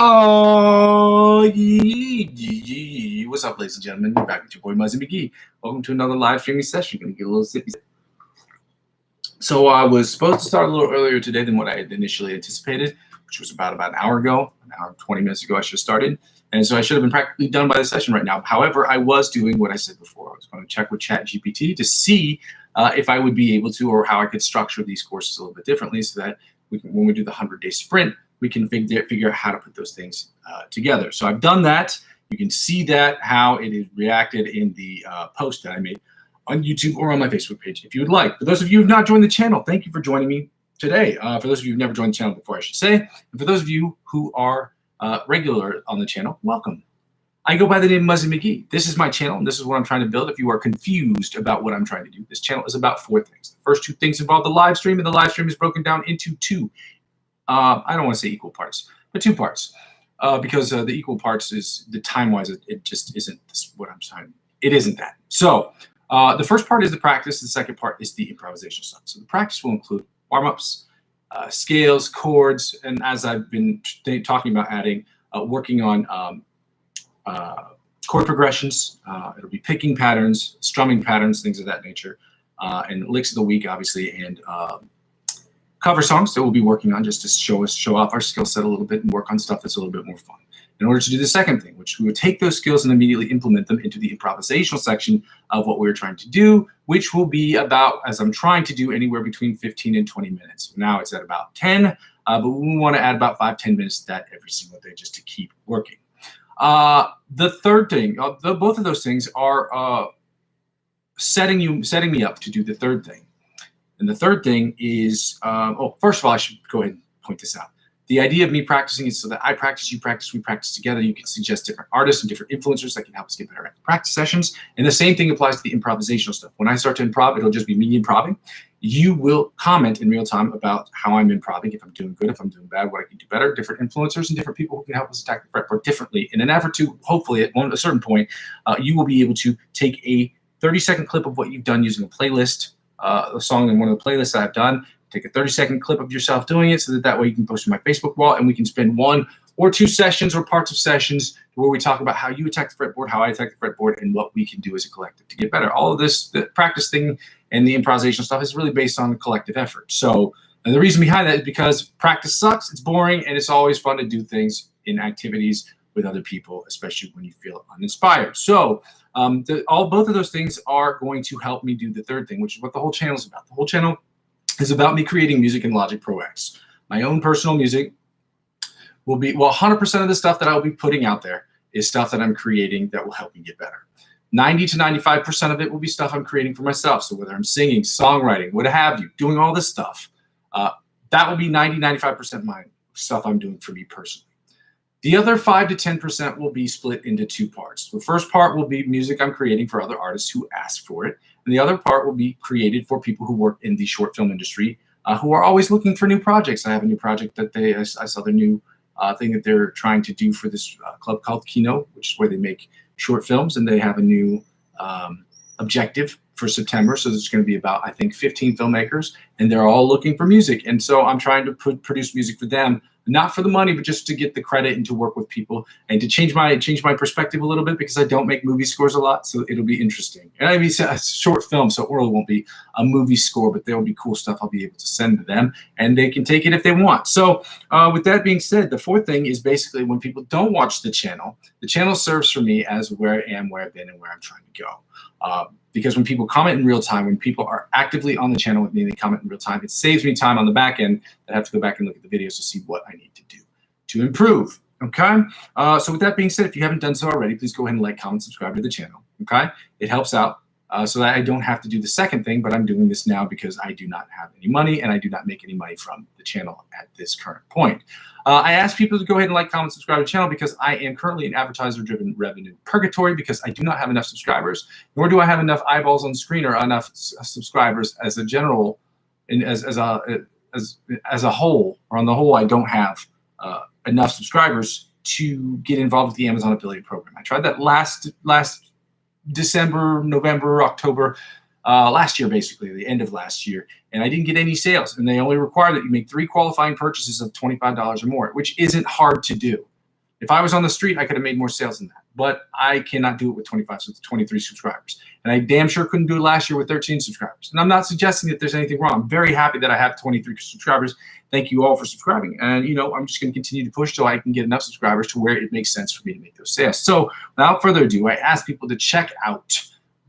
Oh, what's up, ladies and gentlemen? You're back with your boy, Muzzy McGee. Welcome to another live streaming session. Gonna get a little sippy. So I was supposed to start a little earlier today than what I had initially anticipated, which was about an hour ago, an hour and 20 minutes ago I should have started. And so I should have been practically done by the session right now. However, I was doing what I said before. I was going to check with ChatGPT to see if I would be able to, or how I could structure these courses a little bit differently so that when we do the 100-day sprint, we can figure out how to put those things together. So I've done that. You can see that, how it is reacted in the post that I made on YouTube or on my Facebook page if you would like. For those of you who have not joined the channel, thank you for joining me today. For those of you who've never joined the channel before, I should say, and for those of you who are regular on the channel, welcome. I go by the name Muzzy McGee. This is my channel, and this is what I'm trying to build. If you are confused about what I'm trying to do, this channel is about 4 things. The first 2 things involve the live stream, and the live stream is broken down into 2. I don't want to say equal parts, but 2 parts, because the equal parts is the time-wise, it just isn't what I'm saying. It isn't that. So the first part is the practice. The second part is the improvisation stuff. So the practice will include warm-ups, scales, chords, and as I've been talking about adding, working on chord progressions. It'll be picking patterns, strumming patterns, things of that nature, and licks of the week, obviously, and cover songs that we'll be working on just to show off our skill set a little bit and work on stuff that's a little bit more fun. In order to do the second thing, which we would take those skills and immediately implement them into the improvisational section of what we're trying to do, which will be about, as I'm trying to do, anywhere between 15 and 20 minutes. Now it's at about 10, but we want to add about 5-10 minutes to that every single day just to keep working. The third thing, both of those things are setting me up to do the third thing. And the third thing is, first of all, I should go ahead and point this out. The idea of me practicing is so that I practice, you practice, we practice together. You can suggest different artists and different influencers that can help us get better at the practice sessions. And the same thing applies to the improvisational stuff. When I start to improv, it'll just be me improving. You will comment in real time about how I'm improving, if I'm doing good, if I'm doing bad, what I can do better, different influencers and different people who can help us attack the fretboard differently in an effort to, hopefully, at a certain point, you will be able to take a 30-second clip of what you've done using a playlist, a song in one of the playlists I've done, take a 30-second clip of yourself doing it so that way you can post to my Facebook wall and we can spend 1 or 2 sessions or parts of sessions where we talk about how you attack the fretboard, how I attack the fretboard, and what we can do as a collective to get better. All of this, the practice thing and the improvisational stuff is really based on a collective effort. So, and the reason behind that is because practice sucks, it's boring, and it's always fun to do things in activities with other people, especially when you feel uninspired. So both of those things are going to help me do the third thing, which is what the whole channel is about. The whole channel is about me creating music in Logic Pro X. My own personal music will be, 100% of the stuff that I'll be putting out there is stuff that I'm creating that will help me get better. 90 to 95% of it will be stuff I'm creating for myself. So whether I'm singing, songwriting, what have you, doing all this stuff, that will be 90, 95% my stuff I'm doing for me personally. The other 5 to 10% will be split into 2 parts. The first part will be music I'm creating for other artists who ask for it. And the other part will be created for people who work in the short film industry, who are always looking for new projects. I have a new project that I saw the new thing that they're trying to do for this club called Kino, which is where they make short films, and they have a new objective for September. So there's going to be about, I think, 15 filmmakers, and they're all looking for music. And so I'm trying to produce music for them, not for the money, but just to get the credit and to work with people and to change my perspective a little bit, because I don't make movie scores a lot, so it'll be interesting. And I mean, it's a short film, so it really won't be a movie score, but there will be cool stuff I'll be able to send to them, and they can take it if they want. So with that being said, the fourth thing is basically when people don't watch the channel serves for me as where I am, where I've been, and where I'm trying to go. Because when people comment in real time, when people are actively on the channel with me, they comment in real time, it saves me time on the back end. I have to go back and look at the videos to see what I need to do to improve. Okay. So with that being said, if you haven't done so already, please go ahead and like, comment, subscribe to the channel. Okay. It helps out so that I don't have to do the second thing, but I'm doing this now because I do not have any money and I do not make any money from the channel at this current point. I ask people to go ahead and like, comment, subscribe to the channel because I am currently in advertiser-driven revenue purgatory because I do not have enough subscribers, nor do I have enough eyeballs on screen or enough subscribers as a general, as a whole, or on the whole, I don't have enough subscribers to get involved with the Amazon affiliate program. I tried that last December, November, October, last year, basically, the end of last year, and I didn't get any sales. And they only require that you make 3 qualifying purchases of $25 or more, which isn't hard to do. If I was on the street, I could have made more sales than that, but I cannot do it with 23 subscribers. And I damn sure couldn't do it last year with 13 subscribers. And I'm not suggesting that there's anything wrong. I'm very happy that I have 23 subscribers. Thank you all for subscribing. And, you know, I'm just going to continue to push till I can get enough subscribers to where it makes sense for me to make those sales. So without further ado, I ask people to check out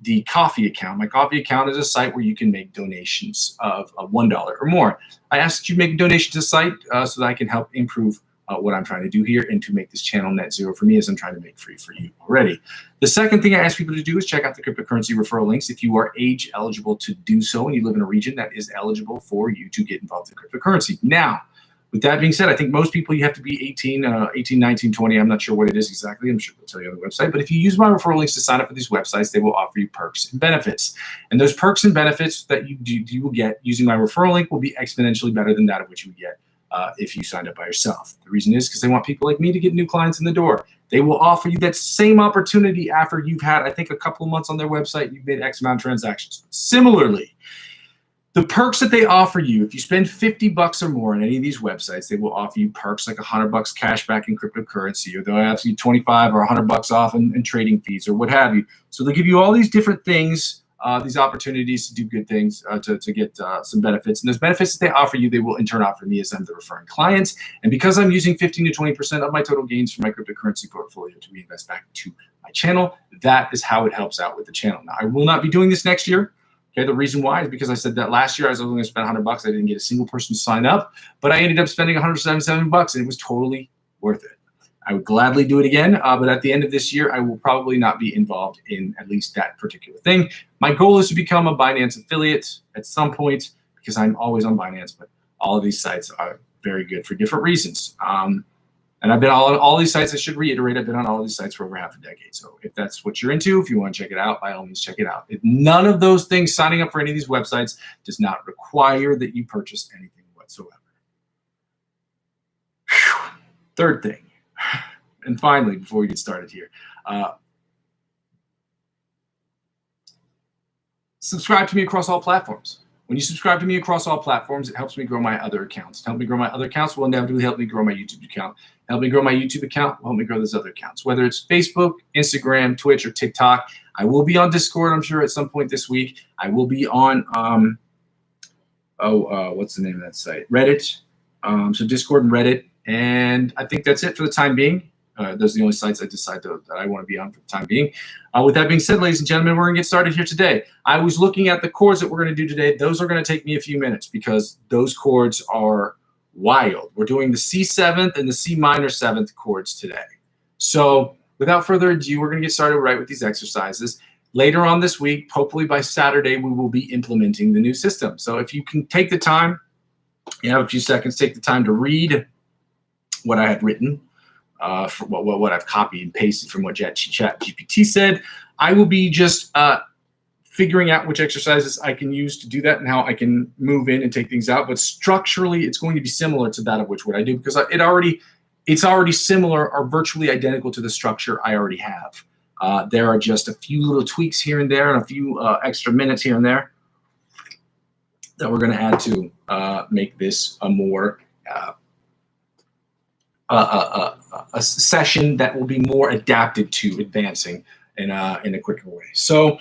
the Coffee account. My Coffee account is a site where you can make donations of $1 or more. I ask that you make a donation to the site so that I can help improve what I'm trying to do here and to make this channel net zero for me, as I'm trying to make free for you already. The second thing I ask people to do is check out the cryptocurrency referral links if you are age eligible to do so and you live in a region that is eligible for you to get involved in cryptocurrency. Now, with that being said, I think most people, you have to be 18, 19, 20. I'm not sure what it is exactly. I'm sure they'll tell you on the website. But if you use my referral links to sign up for these websites, they will offer you perks and benefits. And those perks and benefits that you will get using my referral link will be exponentially better than that of what you would get if you signed up by yourself. The reason is because they want people like me to get new clients in the door. They will offer you that same opportunity after you've had, I think, a couple of months on their website. You've made X amount of transactions. Similarly, the perks that they offer you, if you spend $50 or more on any of these websites, they will offer you perks like $100 cash back in cryptocurrency, or they'll ask you 25 or $100 off in trading fees or what have you. So they'll give you all these different things, these opportunities to do good things, to get some benefits. And those benefits that they offer you, they will in turn offer me as I'm the referring clients. And because I'm using 15 to 20% of my total gains from my cryptocurrency portfolio to reinvest back to my channel, that is how it helps out with the channel. Now, I will not be doing this next year. Okay, the reason why is because I said that last year I was only going to spend $100. I didn't get a single person to sign up, but I ended up spending $177, and it was totally worth it. I would gladly do it again, but at the end of this year, I will probably not be involved in at least that particular thing. My goal is to become a Binance affiliate at some point because I'm always on Binance, but all of these sites are very good for different reasons. And I've been on all these sites. I should reiterate, I've been on all these sites for over half a decade. So if that's what you're into, if you want to check it out, by all means, check it out. If none of those things, signing up for any of these websites does not require that you purchase anything whatsoever. Whew. Third thing, and finally, before we get started here, subscribe to me across all platforms. When you subscribe to me across all platforms, it helps me grow my other accounts. To help me grow my other accounts will inevitably help me grow my YouTube account. Help me grow my YouTube account will help me grow those other accounts. Whether it's Facebook, Instagram, Twitch, or TikTok. I will be on Discord, I'm sure, at some point this week. I will be on, what's the name of that site? Reddit. So Discord and Reddit. And I think that's it for the time being. Those are the only sites I decide that I want to be on for the time being. With that being said, ladies and gentlemen, we're going to get started here today. I was looking at the chords that we're going to do today. Those are going to take me a few minutes because those chords are wild. We're doing the C7th and the C minor 7th chords today. So without further ado, we're going to get started right with these exercises. Later on this week, hopefully by Saturday, we will be implementing the new system. So if you can take the time, you have a few seconds, take the time to read what I had written. For what I've copied and pasted from what ChatGPT said. I will be just figuring out which exercises I can use to do that and how I can move in and take things out. But structurally, it's going to be similar to that of what I do because it's already similar or virtually identical to the structure I already have. There are just a few little tweaks here and there and a few extra minutes here and there that we're going to add to make this a more a session that will be more adapted to advancing in a quicker way. So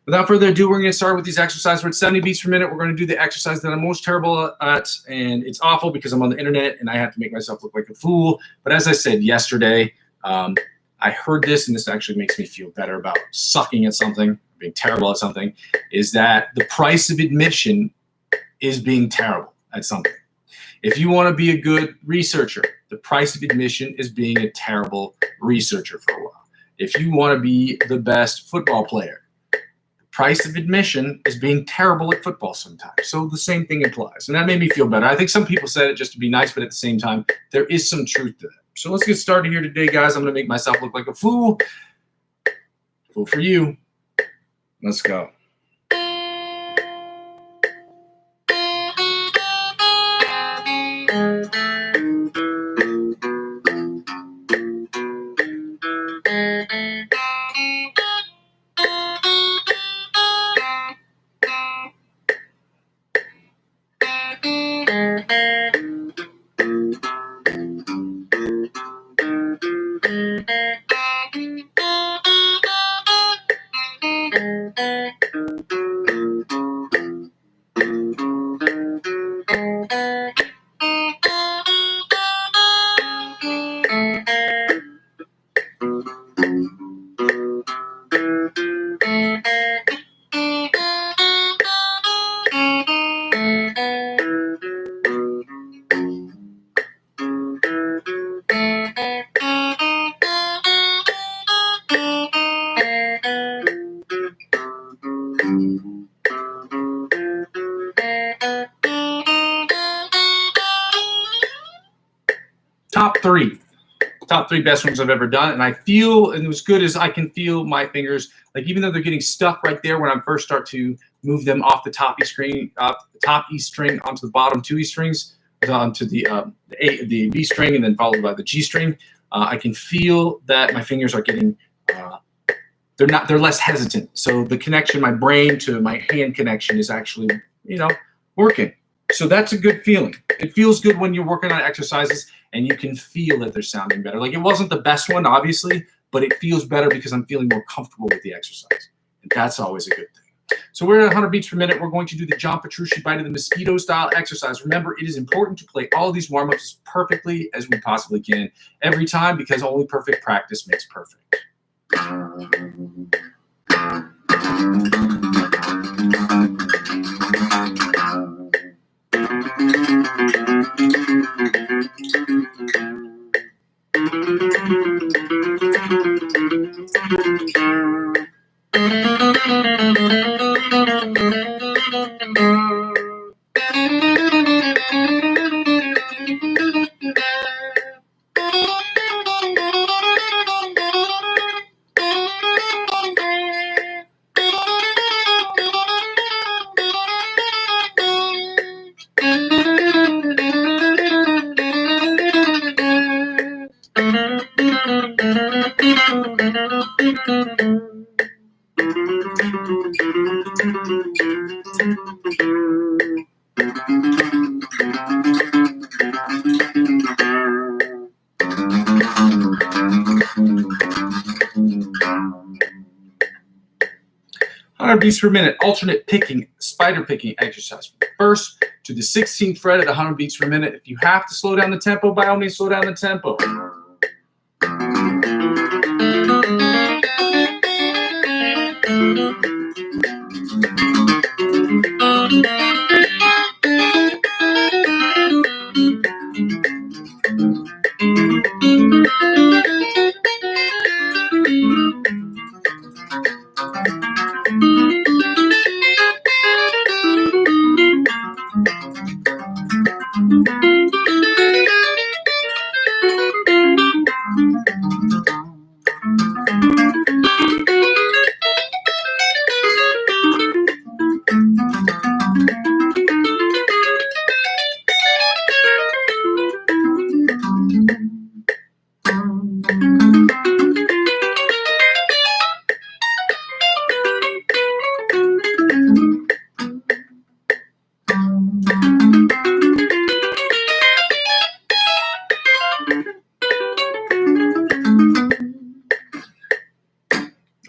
without further ado, we're going to start with these exercises. We're at 70 beats per minute. We're going to do the exercise that I'm most terrible at, and it's awful because I'm on the internet and I have to make myself look like a fool. But as I said yesterday, I heard this, and this actually makes me feel better about sucking at something, being terrible at something, is that the price of admission is being terrible at something. If you want to be a good researcher, the price of admission is being a terrible researcher for a while. If you want to be the best football player, the price of admission is being terrible at football sometimes. So the same thing applies. And that made me feel better. I think some people said it just to be nice, but at the same time, there is some truth to that. So let's get started here today, guys. I'm going to make myself look like a fool. Fool for you. Let's go. top 3 best ones I've ever done. And I feel, and as good as I can feel my fingers, like even though they're getting stuck right there when I first start to move them off the top E string, top E string onto the bottom 2 E strings, onto the B string, and then followed by the G string, I can feel that my fingers are getting, they're less hesitant. So the connection, my brain to my hand connection is actually, working. So that's a good feeling. It feels good when you're working on exercises and you can feel that they're sounding better. Like it wasn't the best one, obviously, but it feels better because I'm feeling more comfortable with the exercise. And that's always a good thing. So we're at 100 beats per minute. We're going to do the John Petrucci Bite of the Mosquito style exercise. Remember, it is important to play all of these warm-ups as perfectly as we possibly can every time, because only perfect practice makes perfect. Beats per minute, alternate picking, spider picking exercise. From the 1st to the 16th fret at 100 beats per minute. If you have to slow down the tempo, by all means, slow down the tempo.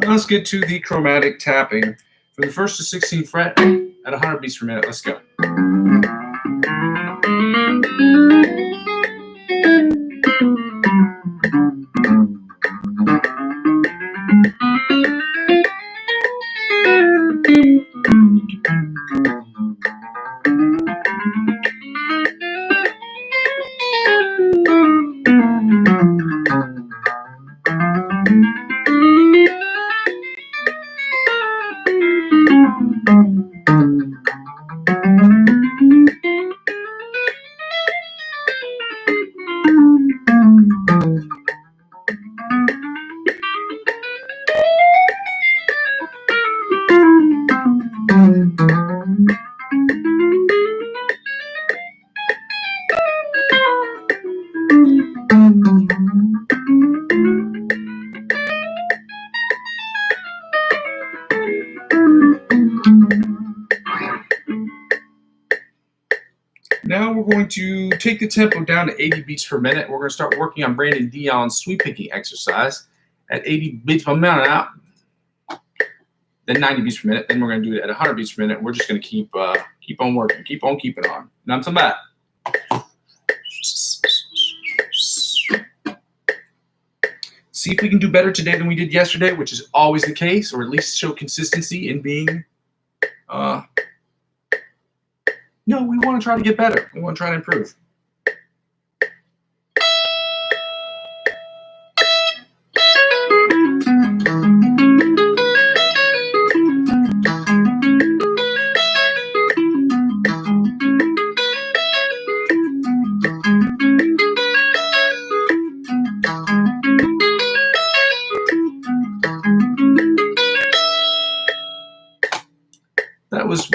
Let's get to the chromatic tapping from the 1st to 16th fret at 100 beats per minute. Let's go. Now we're going to take the tempo down to 80 beats per minute. We're going to start working on Brandon Dion's sweep picking exercise at 80 beats per minute, then 90 beats per minute. Then we're going to do it at 100 beats per minute. We're just going to keep on working, keep on keeping on. Not so bad. See if we can do better today than we did yesterday, which is always the case, or at least show consistency in being no, we want to try to get better. We want to try to improve.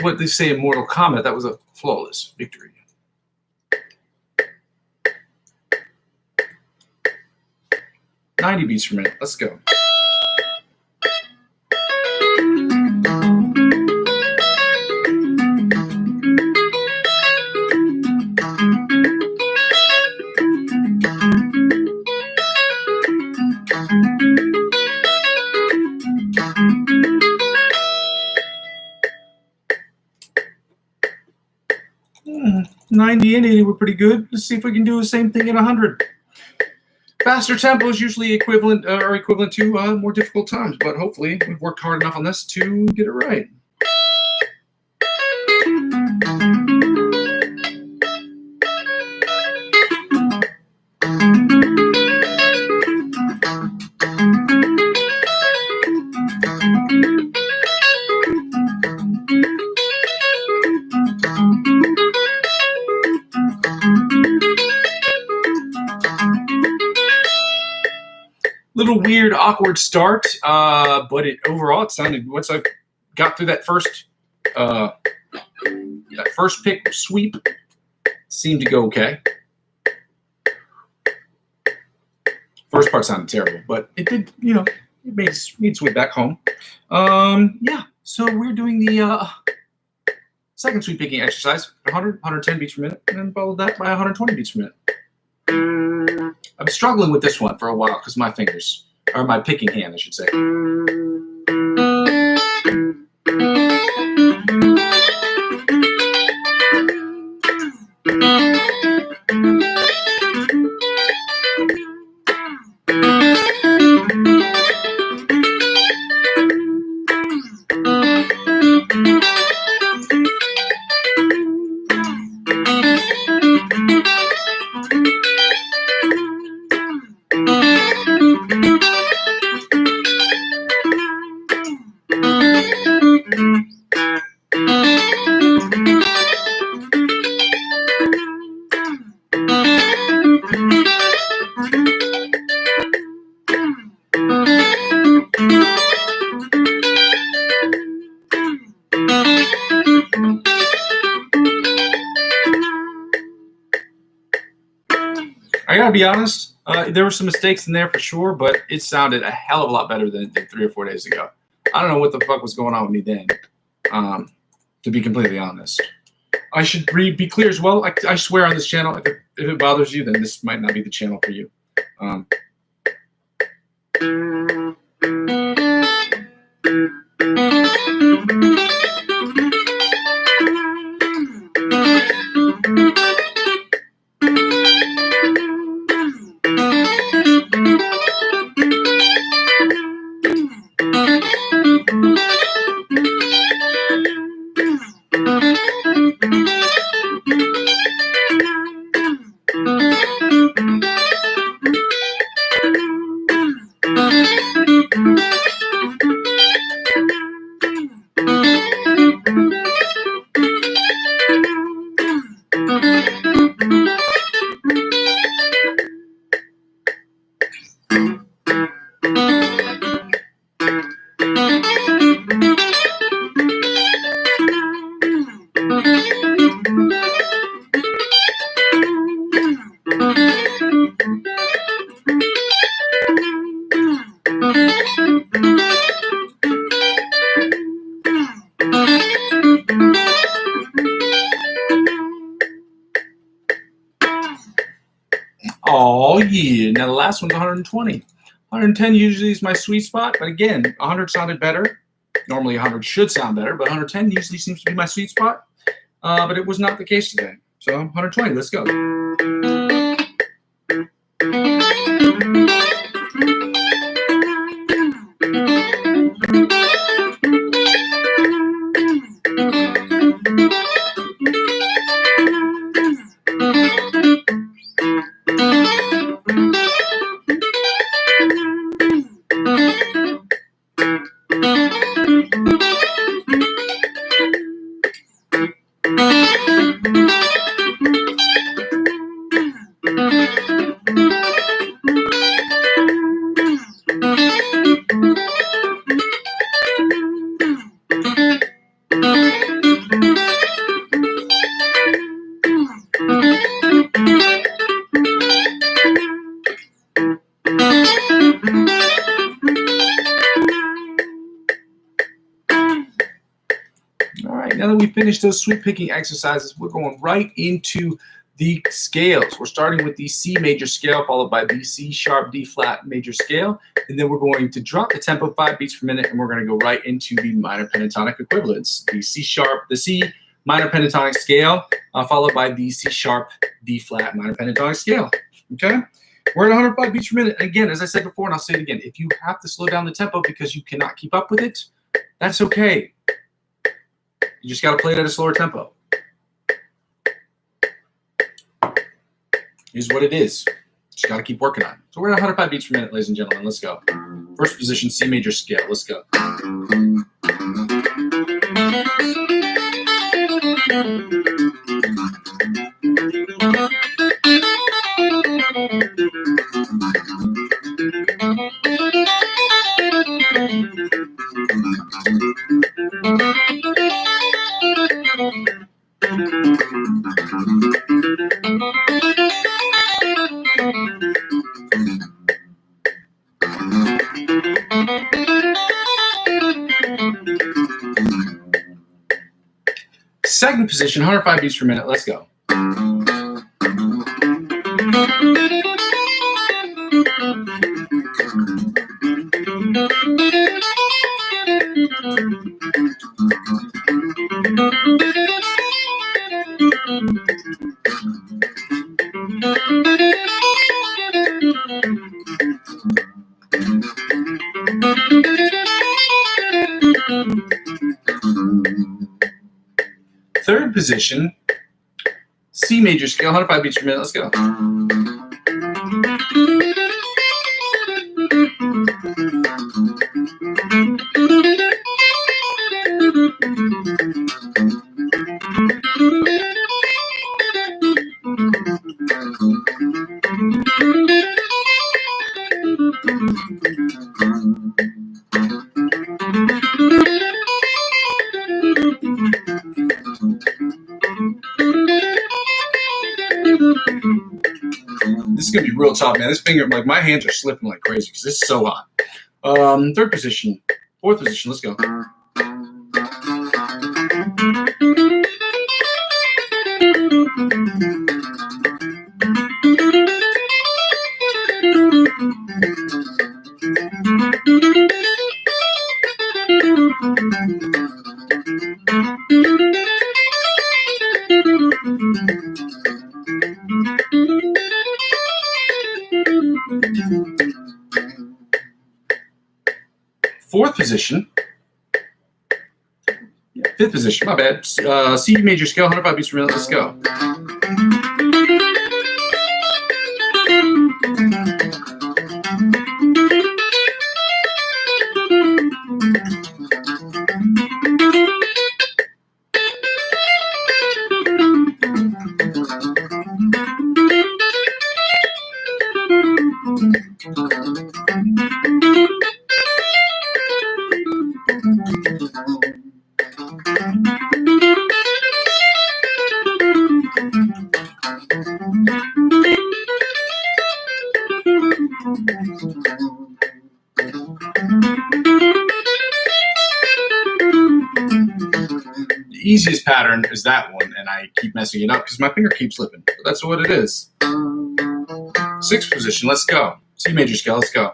what they say in Mortal Kombat, that was a flawless victory. $90 beats per minute. Let's go. Hmm, 90 and 80 were pretty good. Let's see if we can do the same thing at 100. Faster tempo is usually equivalent to more difficult times, but hopefully we've worked hard enough on this to get it right. Little weird, awkward start, but overall it sounded. Once I got through that first pick sweep, seemed to go okay. First part sounded terrible, but it did. It made its way back home. Yeah. So we're doing the second sweep picking exercise. 110 beats per minute, and then followed that by 120 beats per minute. I'm struggling with this one for a while because my fingers, or my picking hand, I should say. I gotta be honest, there were some mistakes in there for sure, but it sounded a hell of a lot better than it did 3 or 4 days ago. I don't know what the fuck was going on with me then, to be completely honest. I should be clear as well. I swear on this channel, if it bothers you, then this might not be the channel for you. Oh yeah, now the last one's 120. 110 usually is my sweet spot, but again, 100 sounded better. Normally 100 should sound better, but 110 usually seems to be my sweet spot. But it was not the case today. So 120, let's go. now that we finished those sweep picking exercises, we're going right into the scales. We're starting with the C major scale, followed by the C sharp D flat major scale, and then we're going to drop the tempo 5 beats per minute, and we're going to go right into the minor pentatonic equivalents, the C minor pentatonic scale, followed by the C sharp D flat minor pentatonic scale. Okay, we're at 105 beats per minute. Again, as I said before, and I'll say it again, if you have to slow down the tempo because you cannot keep up with it, that's okay. You just got to play it at a slower tempo. Is what it is. Just got to keep working on it. So we're at 105 beats per minute, ladies and gentlemen. Let's go. First position, C major scale. Let's go. Second position, 105 beats per minute. Let's go. Third position, C major scale, 105 beats per minute. Let's go. This is gonna be real tough, man. This finger, like my hands are slipping like crazy because this is so hot. Third position, fourth position. Let's go. Fourth position, fifth position, my bad. C major scale, 105 beats per minute. Let's go. The easiest pattern is that one, and I keep messing it up because my finger keeps slipping. But that's what it is. Sixth position, let's go. C major scale, let's go.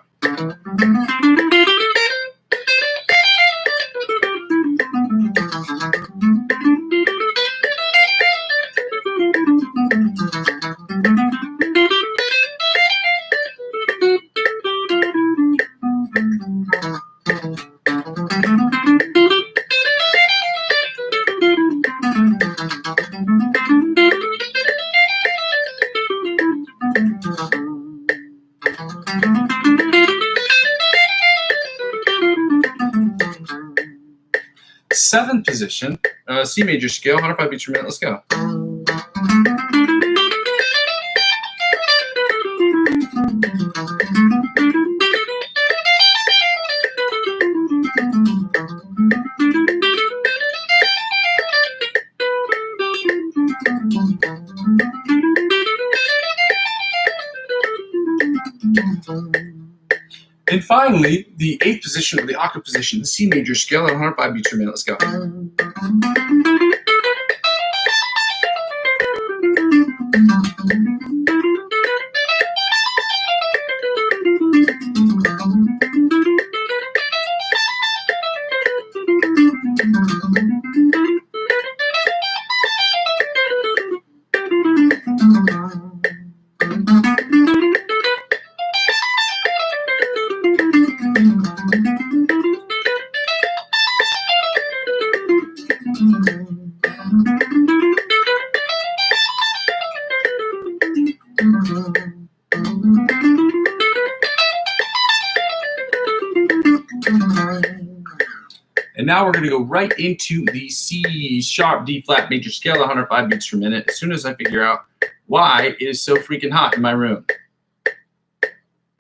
Seventh position, C major scale, 105 beats per minute. Let's go. And finally, the 8th position, or the octave position, the C major scale at 105 beats per minute. Let's go. And now we're going to go right into the C sharp D flat major scale at 105 beats per minute as soon as I figure out why it is so freaking hot in my room.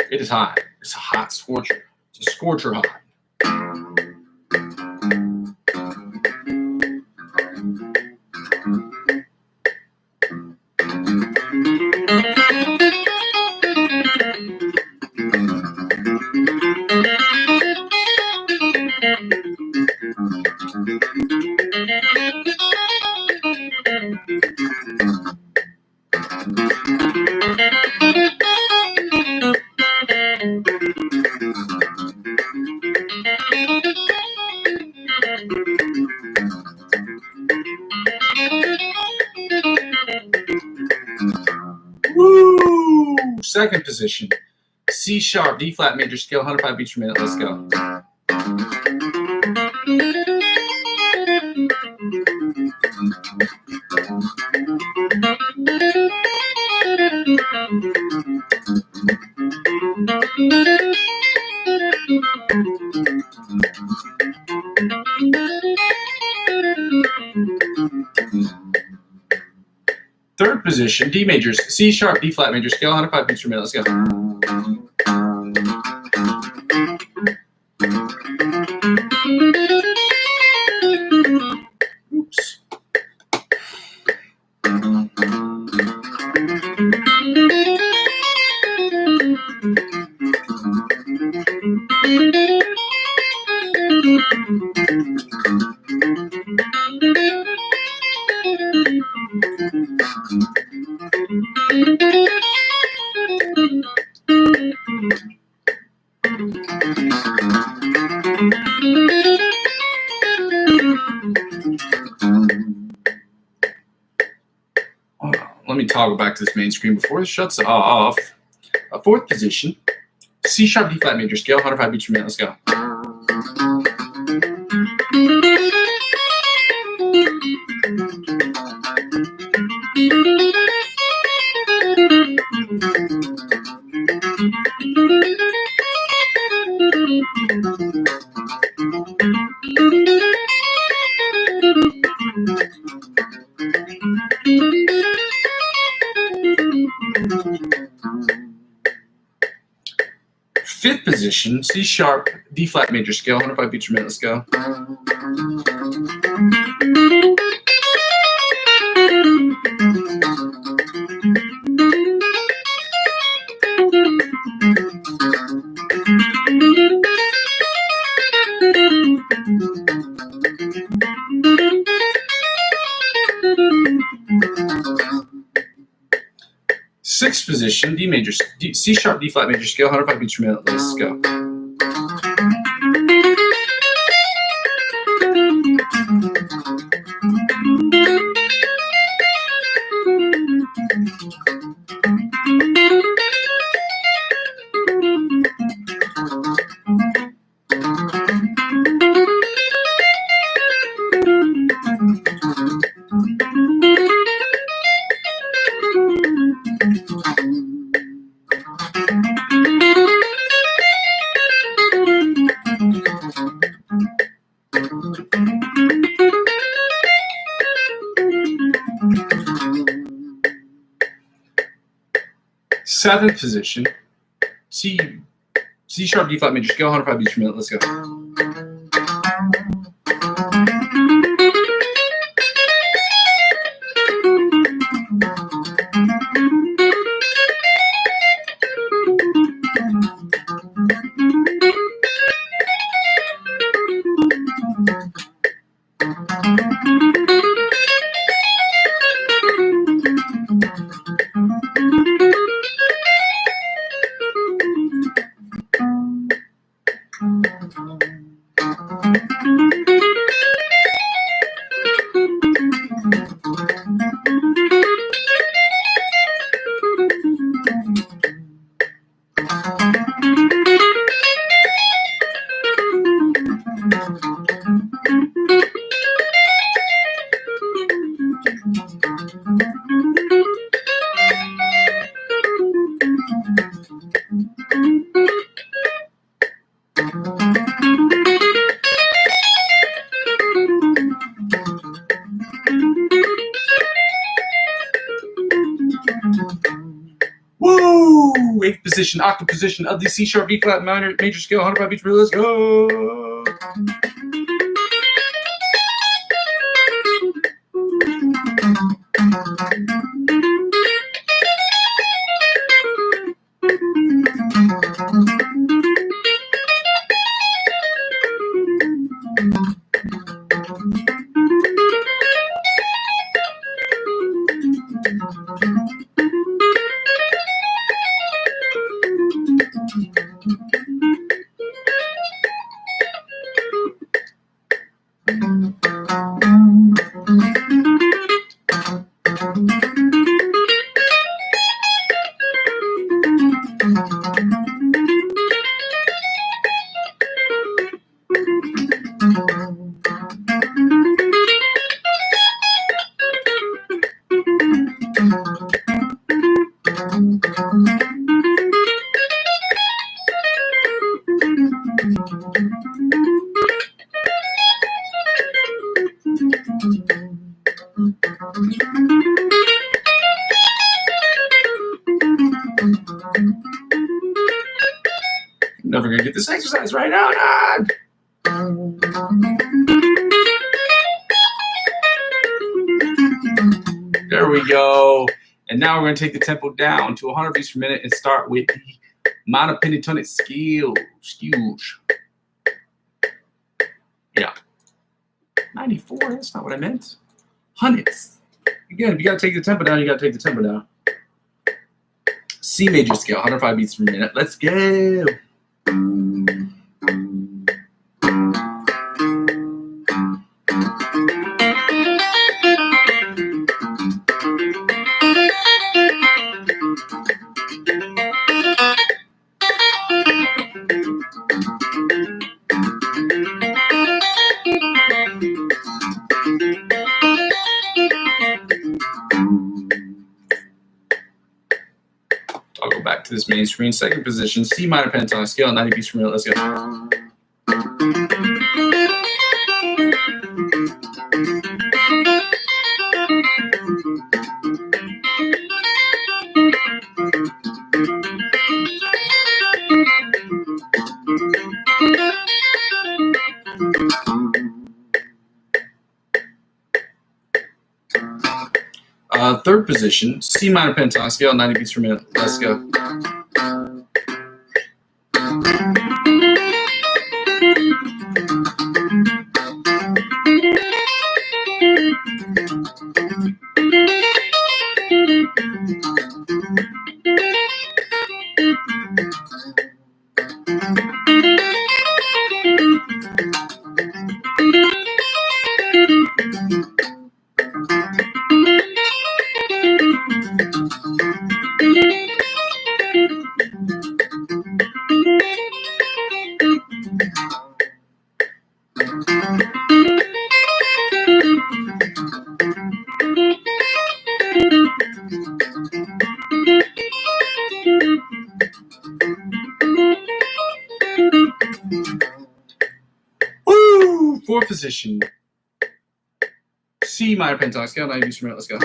It is hot. It's a hot scorcher. It's a scorcher hot. Woo! Second position, C sharp, D flat major scale, 105 beats per minute. Let's go. Third position, D majors, C sharp, D flat major scale, 105 beats per minute. Let's go. Oops. Let me toggle back to this main screen before it shuts off. Fourth position, C sharp, D flat major scale, 105 beats per minute. Let's go. Fifth position, C sharp, D flat major scale, 105 beats per minute. Let's go. Sixth position, D major, C sharp, D flat major scale, 105 beats per minute. Let's go. Seventh position, C sharp, D flat major scale, 105 beats per minute. Let's go. position, octave position of the C sharp B flat minor major scale, 105 beats per minute. Let's go. Never gonna get this exercise right now. There we go. And now we're gonna take the tempo down to 100 beats per minute and start with the monopentatonic scales. Yeah. 94, that's not what I meant. Hundreds. Again, if you gotta take the tempo down, you gotta take the tempo down. C major scale, 105 beats per minute. Let's go. I'll go back to this main screen. Second position, C minor pentatonic scale, 90 beats per minute. Let's go. Third position, C minor pentatonic scale, 90 beats per minute. Let's go. Woo! Fourth position, C minor pentatonic scale, 90 beats per minute. Let's go.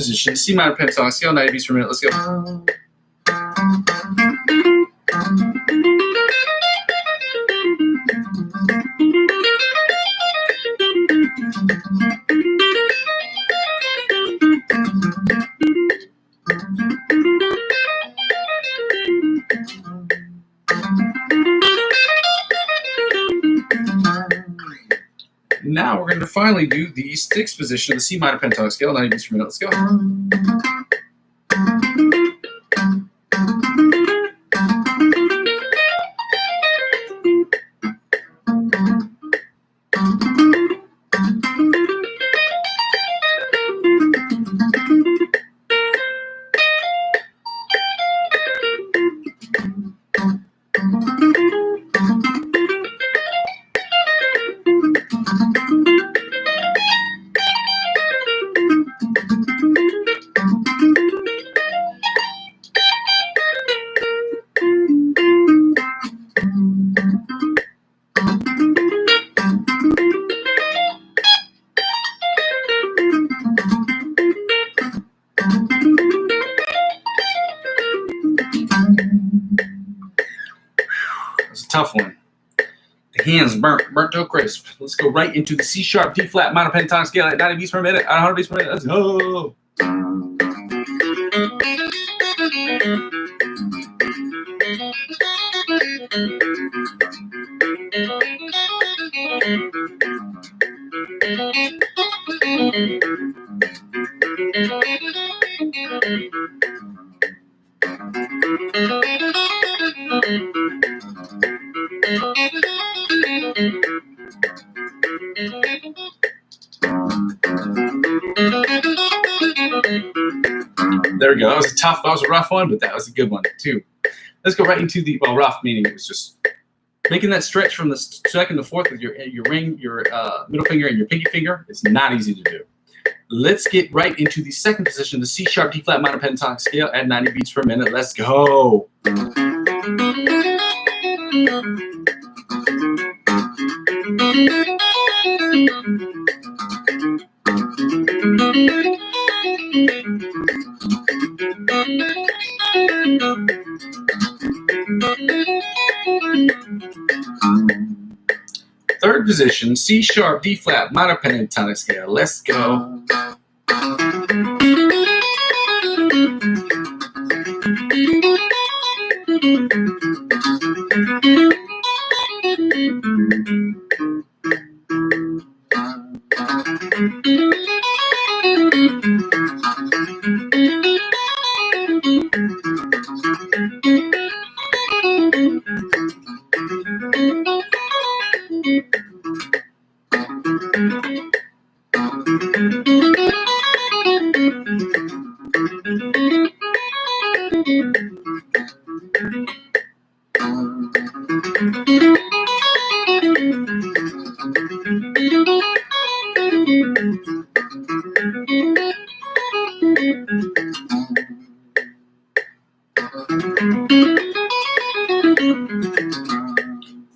position, C minor pentatonic scale, 90 beats per minute. Let's go. Now we're going to finally do the sixth position of the C minor pentatonic scale, 90 beats per minute. Let's go. That's a tough one. The hands burnt to a crisp. Let's go right into the C sharp, D flat minor pentatonic scale at 90 beats per minute, 100 beats per minute. Let's go. There we go. That was a rough one, but that was a good one too. Let's go right into the, well, rough meaning it was just making that stretch from the second to fourth with your ring, your middle finger, and your pinky finger. It's not easy to do. Let's get right into the second position, the C sharp, D flat minor pentatonic scale at 90 beats per minute. Let's go. Third position, C sharp, D flat minor pentatonic scale. Let's go.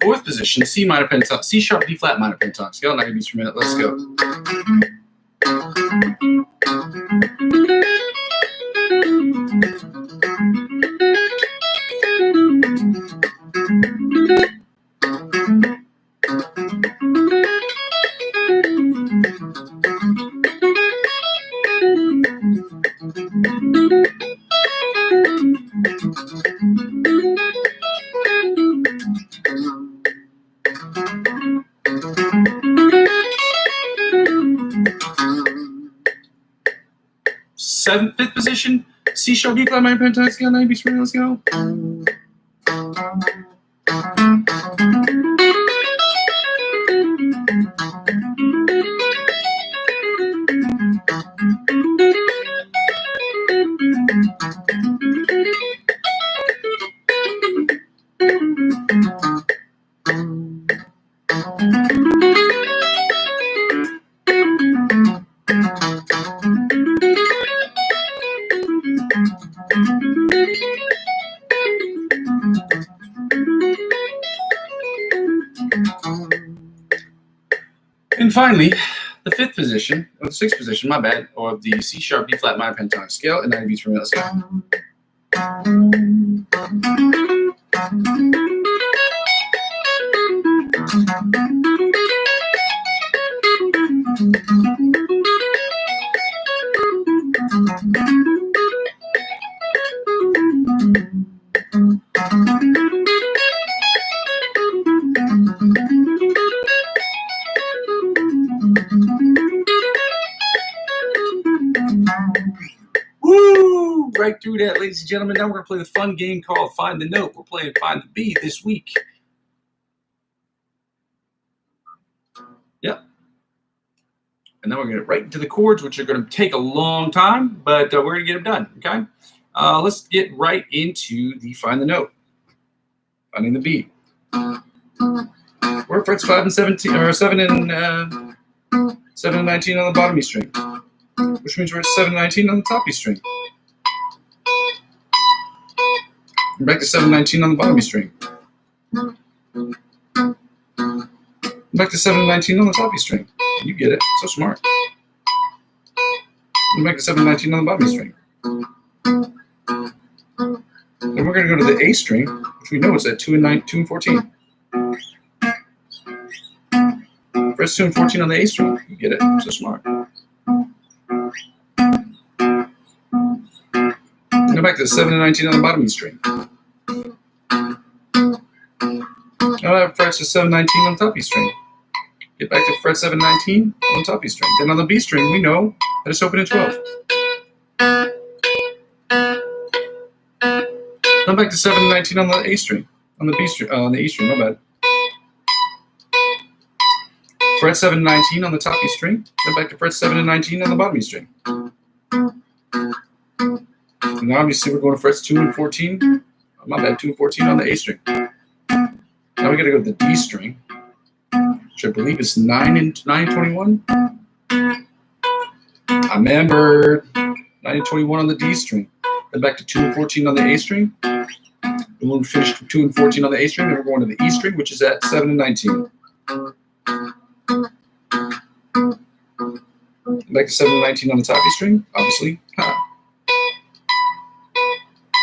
Fourth position, C minor pentatonic, C sharp, D flat minor pentatonic scale, 90 beats per minute. Let's go. Fifth position, C sharp, D flat minor pentatonic scale, 90 beats per minute. Let's go. And finally, the fifth position, or the sixth position, my bad, of the C sharp D flat minor pentatonic scale at 90 beats per minute. Let's go. Woo! Right through that, ladies and gentlemen. Now we're going to play the fun game called Find the Note. We're playing Find the B this week. Yep. And then we're going to get right into the chords, which are going to take a long time, but we're going to get them done, okay? Let's get right into the Find the Note. Finding the B. We're frets 5 and 17, or 7 and 19 on the bottom E string, which means we're at 7 and 19 on the top E string. And back to 7 and 19 on the bottom E string. Back to 7 and 19 on the top E string. You get it. So smart. And back to 7 and 19 on the bottom E string. Then we're going to go to the A string, which we know is at 2 and 14. Press 2 and 14 on the A string. You get it. So smart. Go back to 7 and 19 on the bottom E string. Now I have frets to 7 19 on the top E string. Get back to fret 7 19 on the top E string. Then on the B string, we know that it's open at 12. Now back to 7 and 19 on the A string. On the B string, on the E string, my bad. Fret 7 and 19 on the top E string. Then back to fret 7 and 19 on the bottom E string. And now obviously we're going to frets 2 and 14. Oh, my bad, 2 and 14 on the A string. Now we got to go to the D string, which I believe is 9 and 21. I remember 9 and 21 on the D string. Then back to 2 and 14 on the A string. And we'll finish 2 and 14 on the A string. Then we're going to the E string, which is at 7 and 19. Back to 7 and 19 on the top E string, obviously.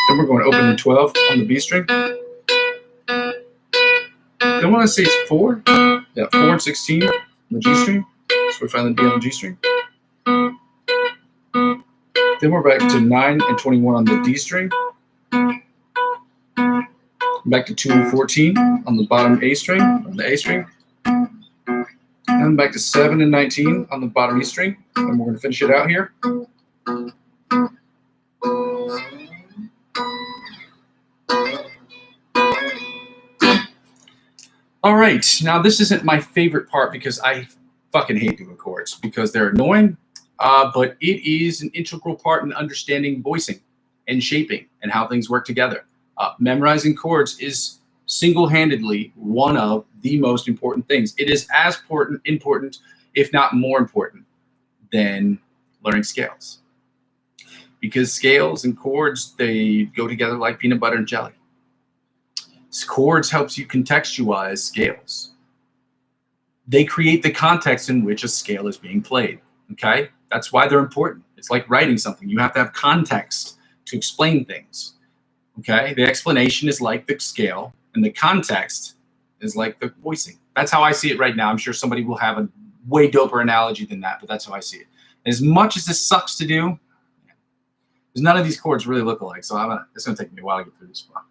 Then we're going to open to 12 on the B string. Then when I say it's 4, yeah, 4 and 16 on the G string. So we find the B on the G string. Then we're back to 9 and 21 on the D string. Back to 2 and 14 on the bottom A string, on the A string. And back to 7 and 19 on the bottom E string. And we're going to finish it out here. All right, now this isn't my favorite part because I fucking hate doing chords because they're annoying, but it is an integral part in understanding voicing and shaping and how things work together. Memorizing chords is single-handedly one of the most important things. It is as important, if not more important, than learning scales. Because scales and chords, they go together like peanut butter and jelly. Chords helps you contextualize scales. They create the context in which a scale is being played, okay? That's why they're important. It's like writing something. You have to have context to explain things, okay? The explanation is like the scale, and the context is like the voicing. That's how I see it right now. I'm sure somebody will have a way doper analogy than that, but that's how I see it. As much as this sucks to do, because none of these chords really look alike, so it's going to take me a while to get through this one.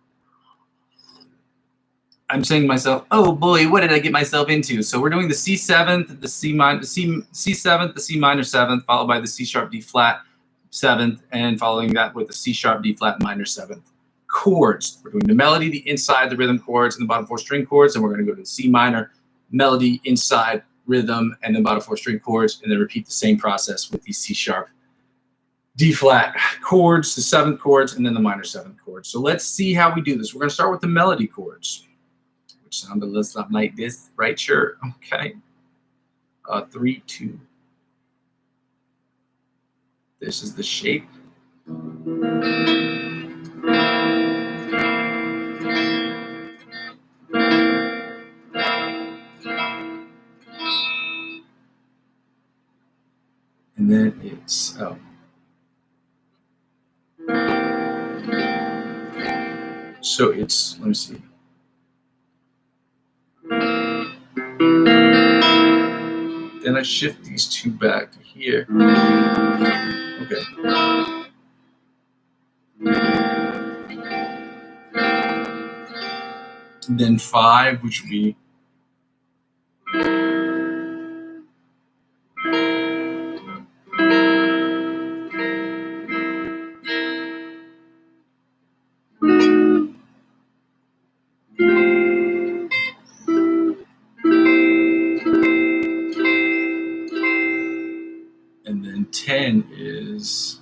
I'm saying to myself, oh boy, what did I get myself into? So we're doing the C seventh, the C minor, the C seventh, the C minor seventh, followed by the C sharp D flat seventh, and following that with the C sharp D flat minor seventh. Chords. We're doing the melody, the inside, the rhythm chords, and the bottom 4 string chords, and we're going to go to the C minor, melody, inside, rhythm, and then bottom 4 string chords, and then repeat the same process with the C sharp D flat chords, the 7th chords, and then the minor 7th chords. So let's see how we do this. We're going to start with the melody chords, which sound a little something like this, right? Sure. Okay. 3, 2. This is the shape. So it's, let me see. Then I shift these two back to here. Okay. And then 5, which would be and then 10 is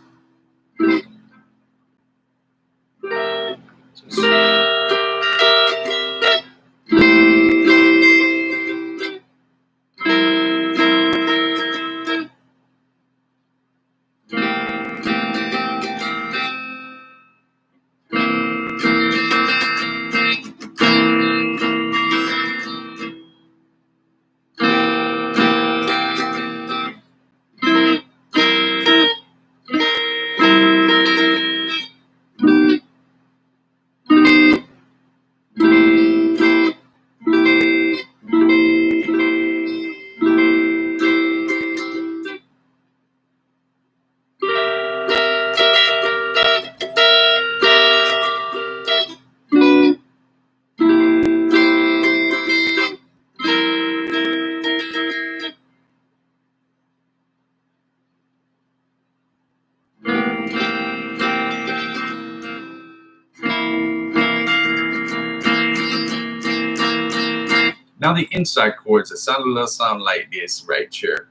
now the inside chords that sound a little sound like this right here.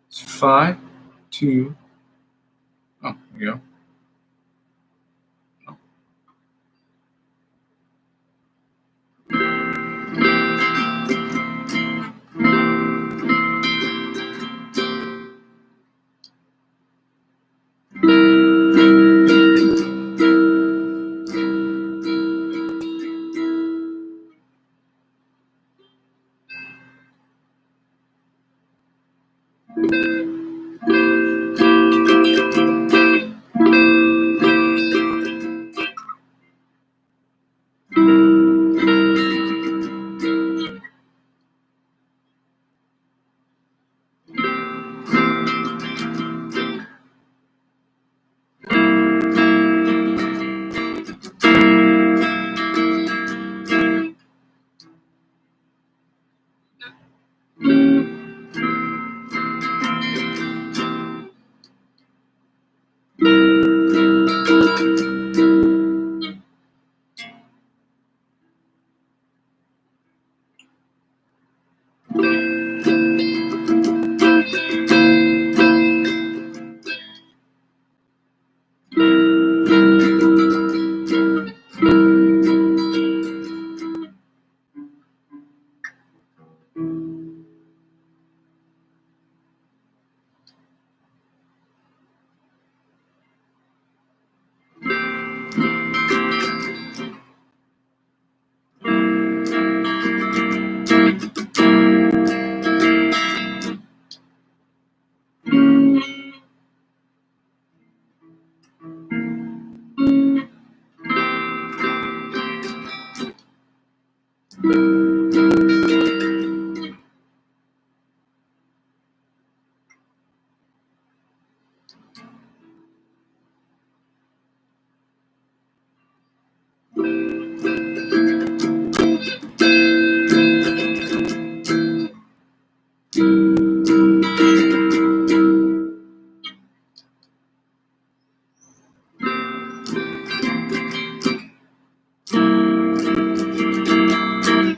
It's 5, 2. Oh, there you go.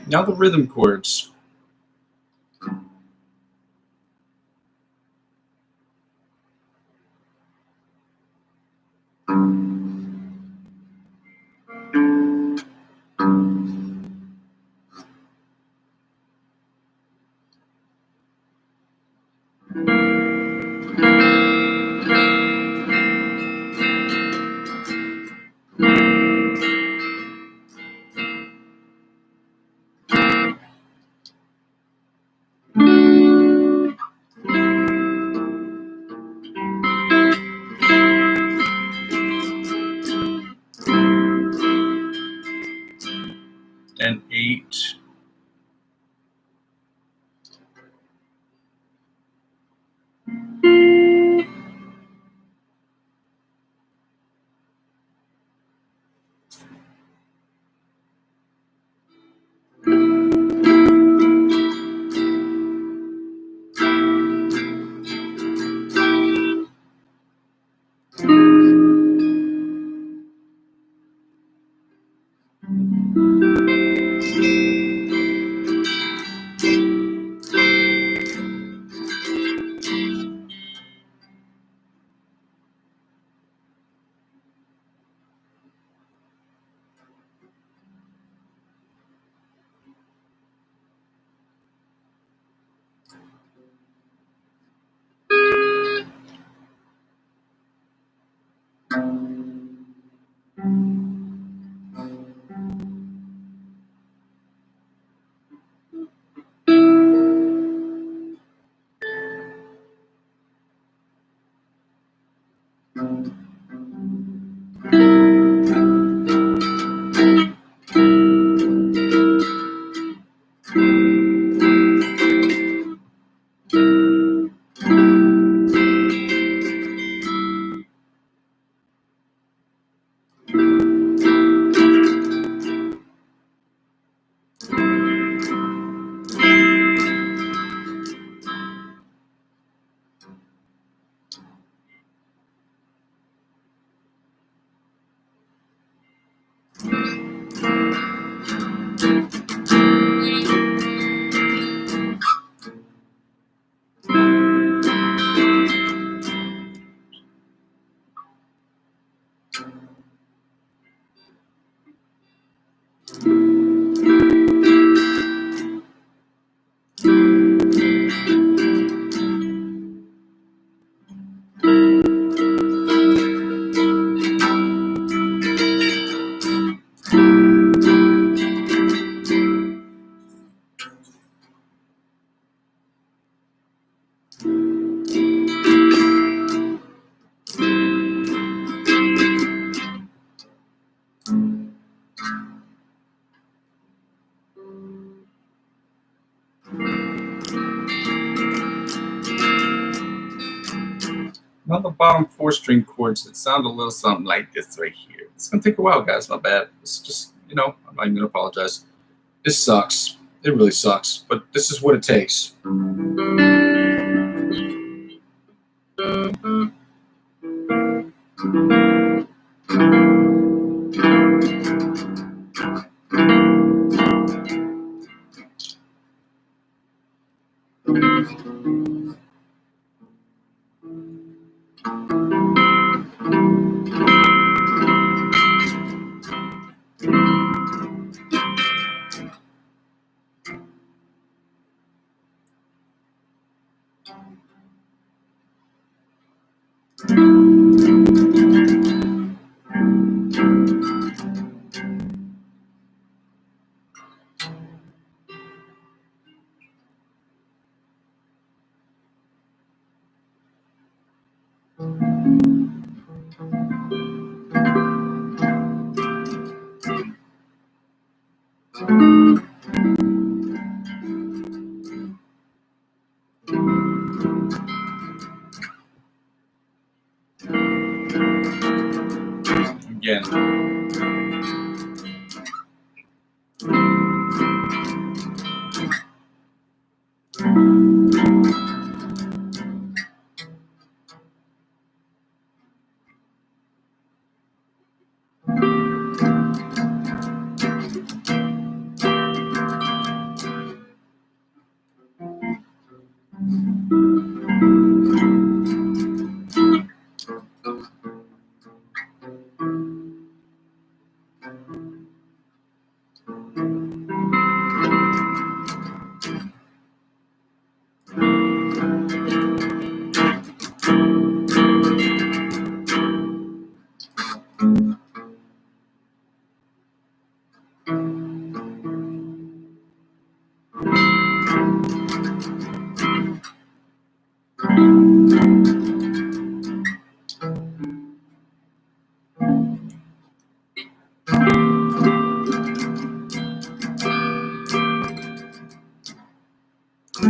Now the rhythm chords. and 8. On the bottom 4-string chords that sound a little something like this right here. It's gonna take a while, guys. My bad. It's just, I'm not even gonna apologize. This sucks. It really sucks, but this is what it takes. Again.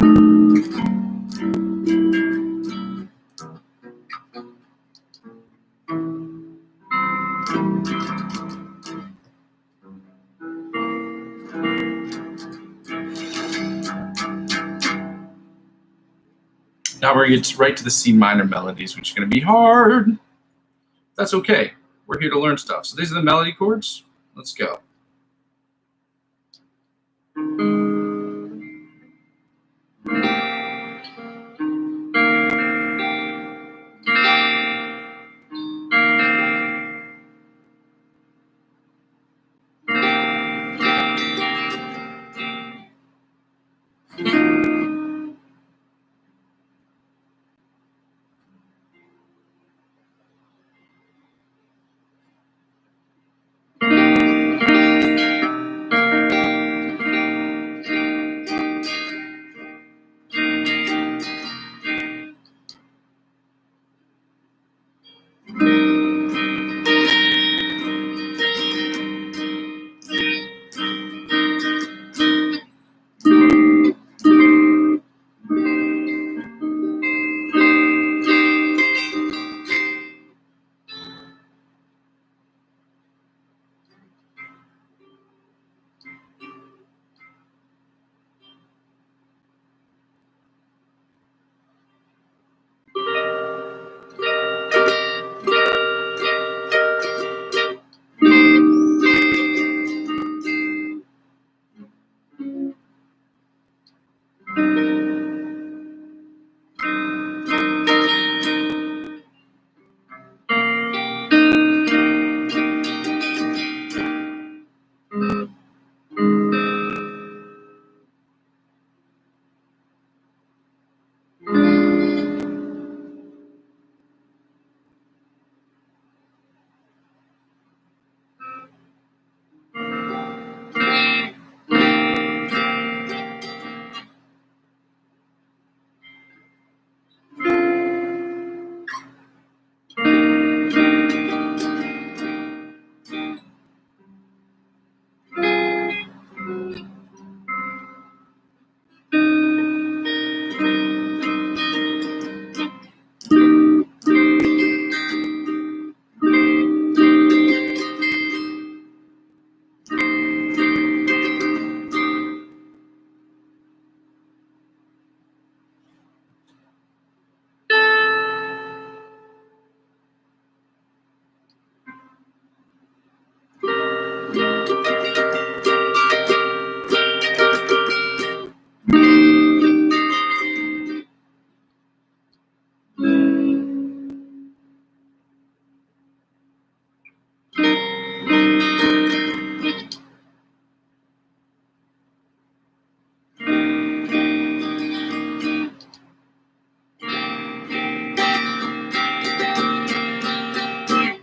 Now we're going to get right to the C minor melodies, which are going to be hard. That's okay. We're here to learn stuff. So these are the melody chords. Let's go.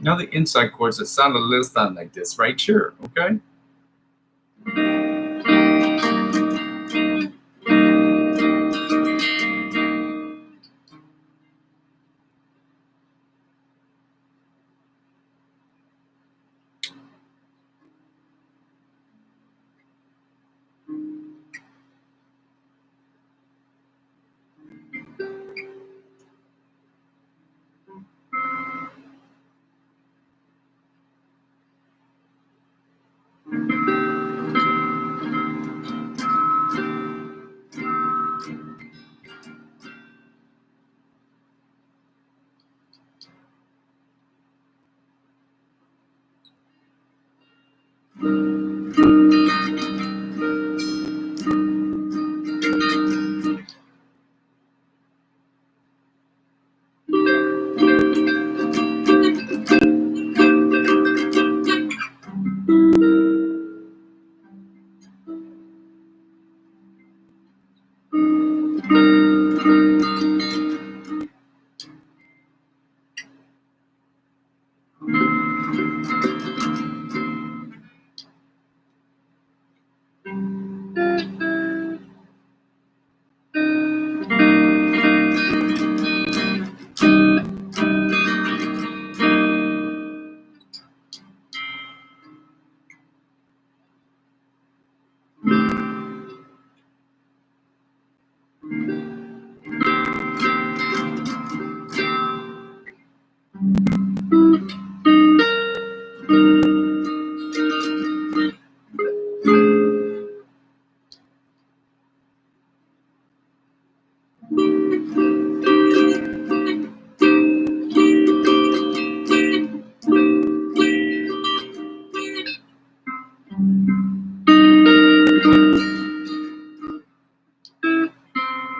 Now the inside chords that sound a little something like this right here, okay?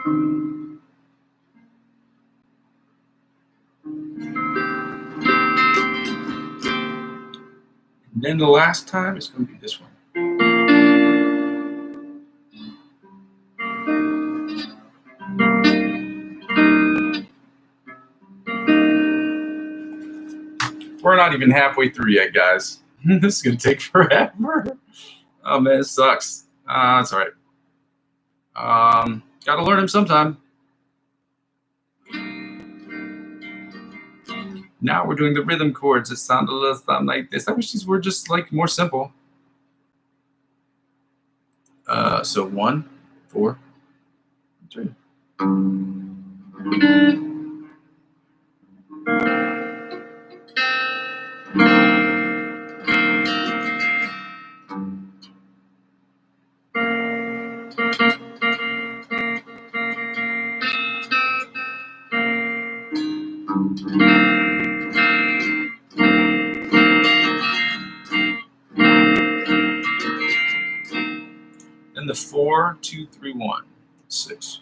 And then the last time is going to be this one. We're not even halfway through yet, guys. This is going to take forever. Oh, man, it sucks. It's all right. Got to learn them sometime. Now we're doing the rhythm chords. It sounded a little something like this. I wish these were just like more simple. So 1, 4, 3. And the 4, 2, 3, 1, 6.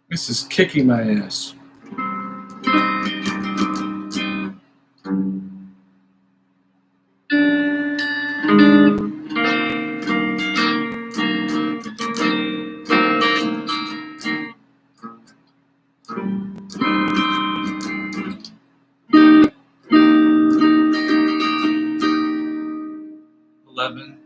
This is kicking my ass. Eleven.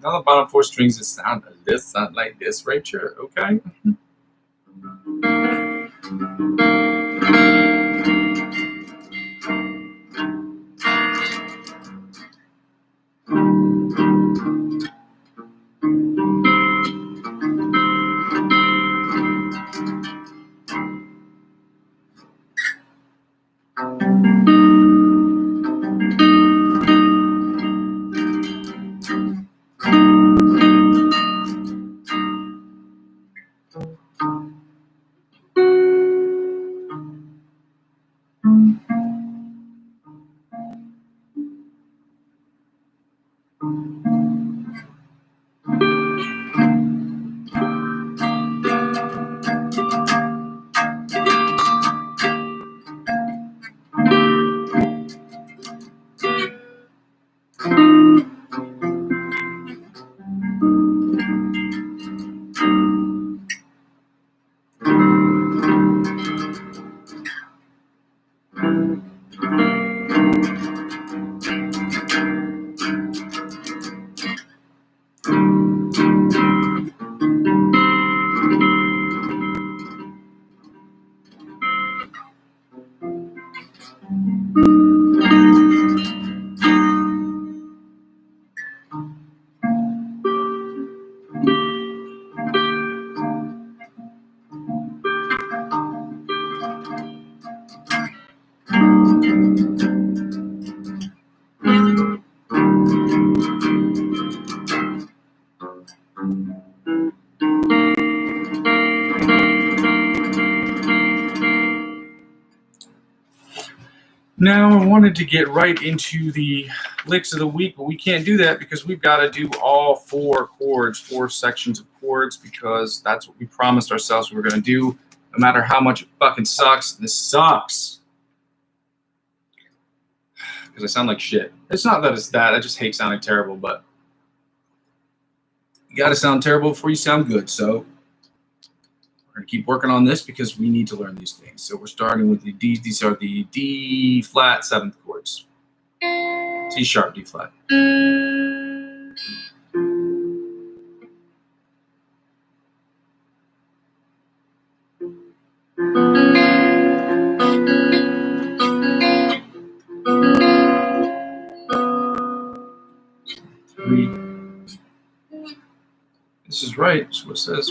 Now the bottom 4 strings just sound like this right here, okay? Now I wanted to get right into the licks of the week, but we can't do that because we've got to do all 4 chords, 4 sections of chords, because that's what we promised ourselves we were going to do, no matter how much it fucking sucks. This sucks. Because I sound like shit. It's not that it's that. I just hate sounding terrible, but you got to sound terrible before you sound good. So we're going to keep working on this because we need to learn these things. So we're starting with the D. These are the D flat 7th chords. C sharp, D flat. Three. This is right. That's what it says.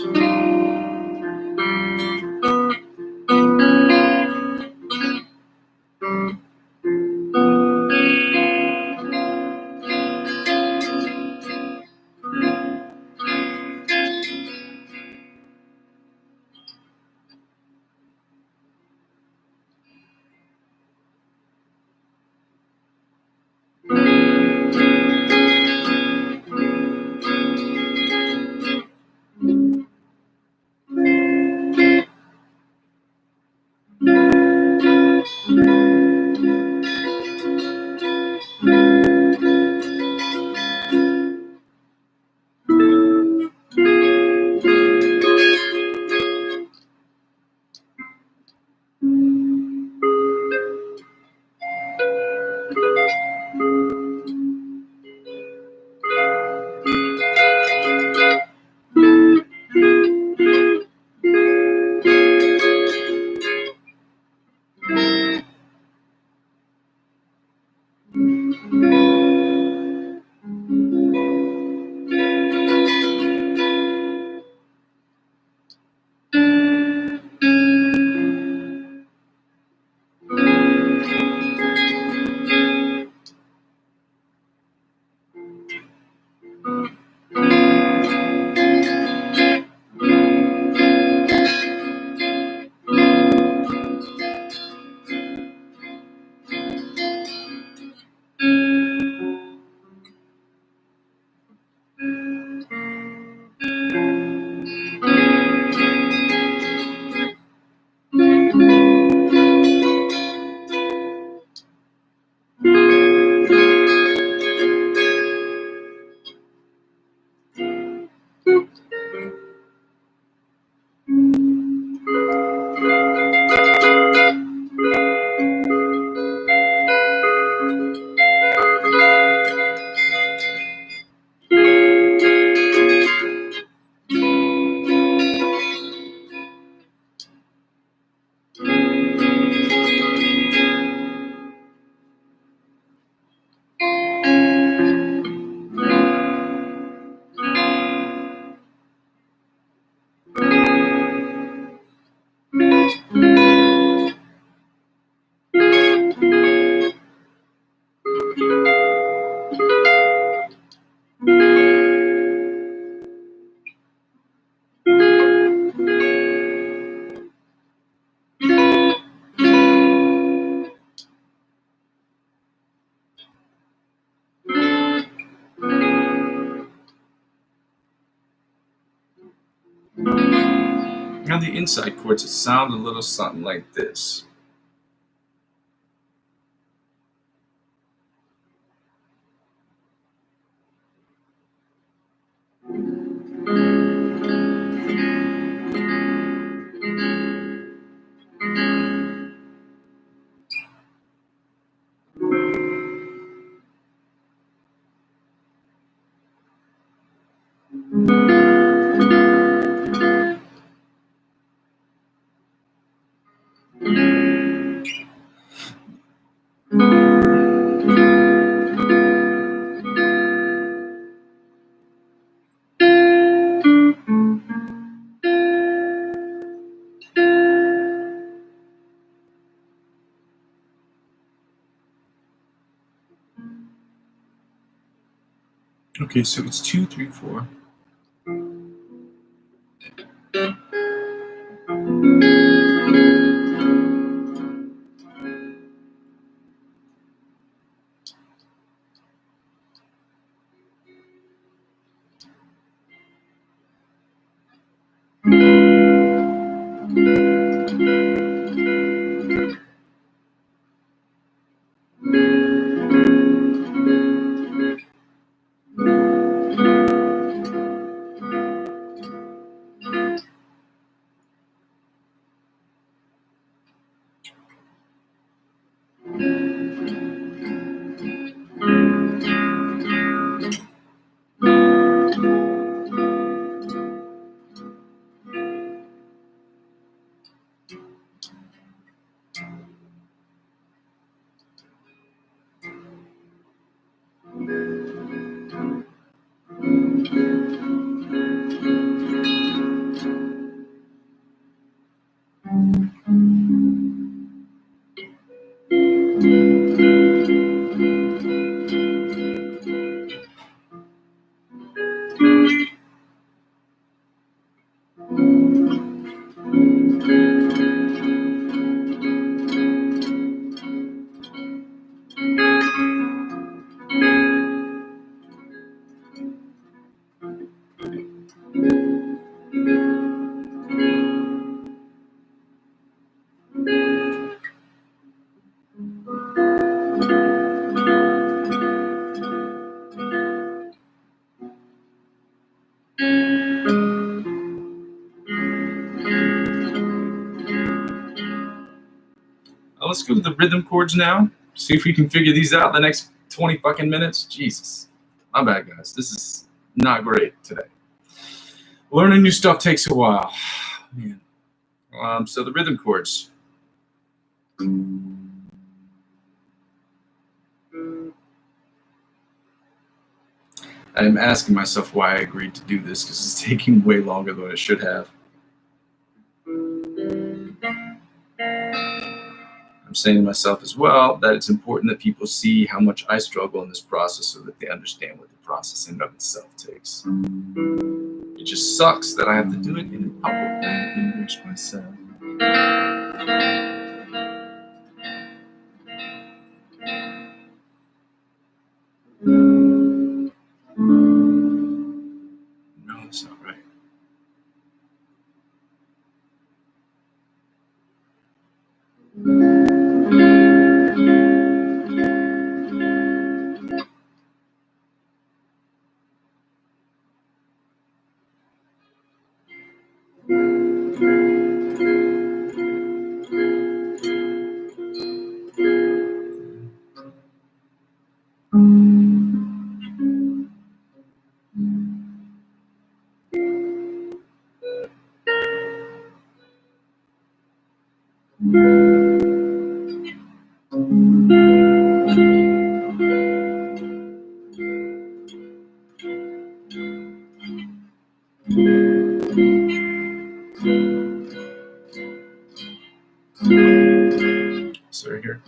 On the inside chords, it sounds a little something like this. Okay, so it's 2, 3, 4. Let's go to the rhythm chords now. See if we can figure these out the next 20 fucking minutes. Jesus. My bad, guys. This is not great today. Learning new stuff takes a while. Man. So the rhythm chords. I'm asking myself why I agreed to do this because it's taking way longer than it should have. I'm saying to myself as well that it's important that people see how much I struggle in this process so that they understand what the process in and of itself takes. It just sucks that I have to do it in a public way and enrich myself. No, that's not right. So right here.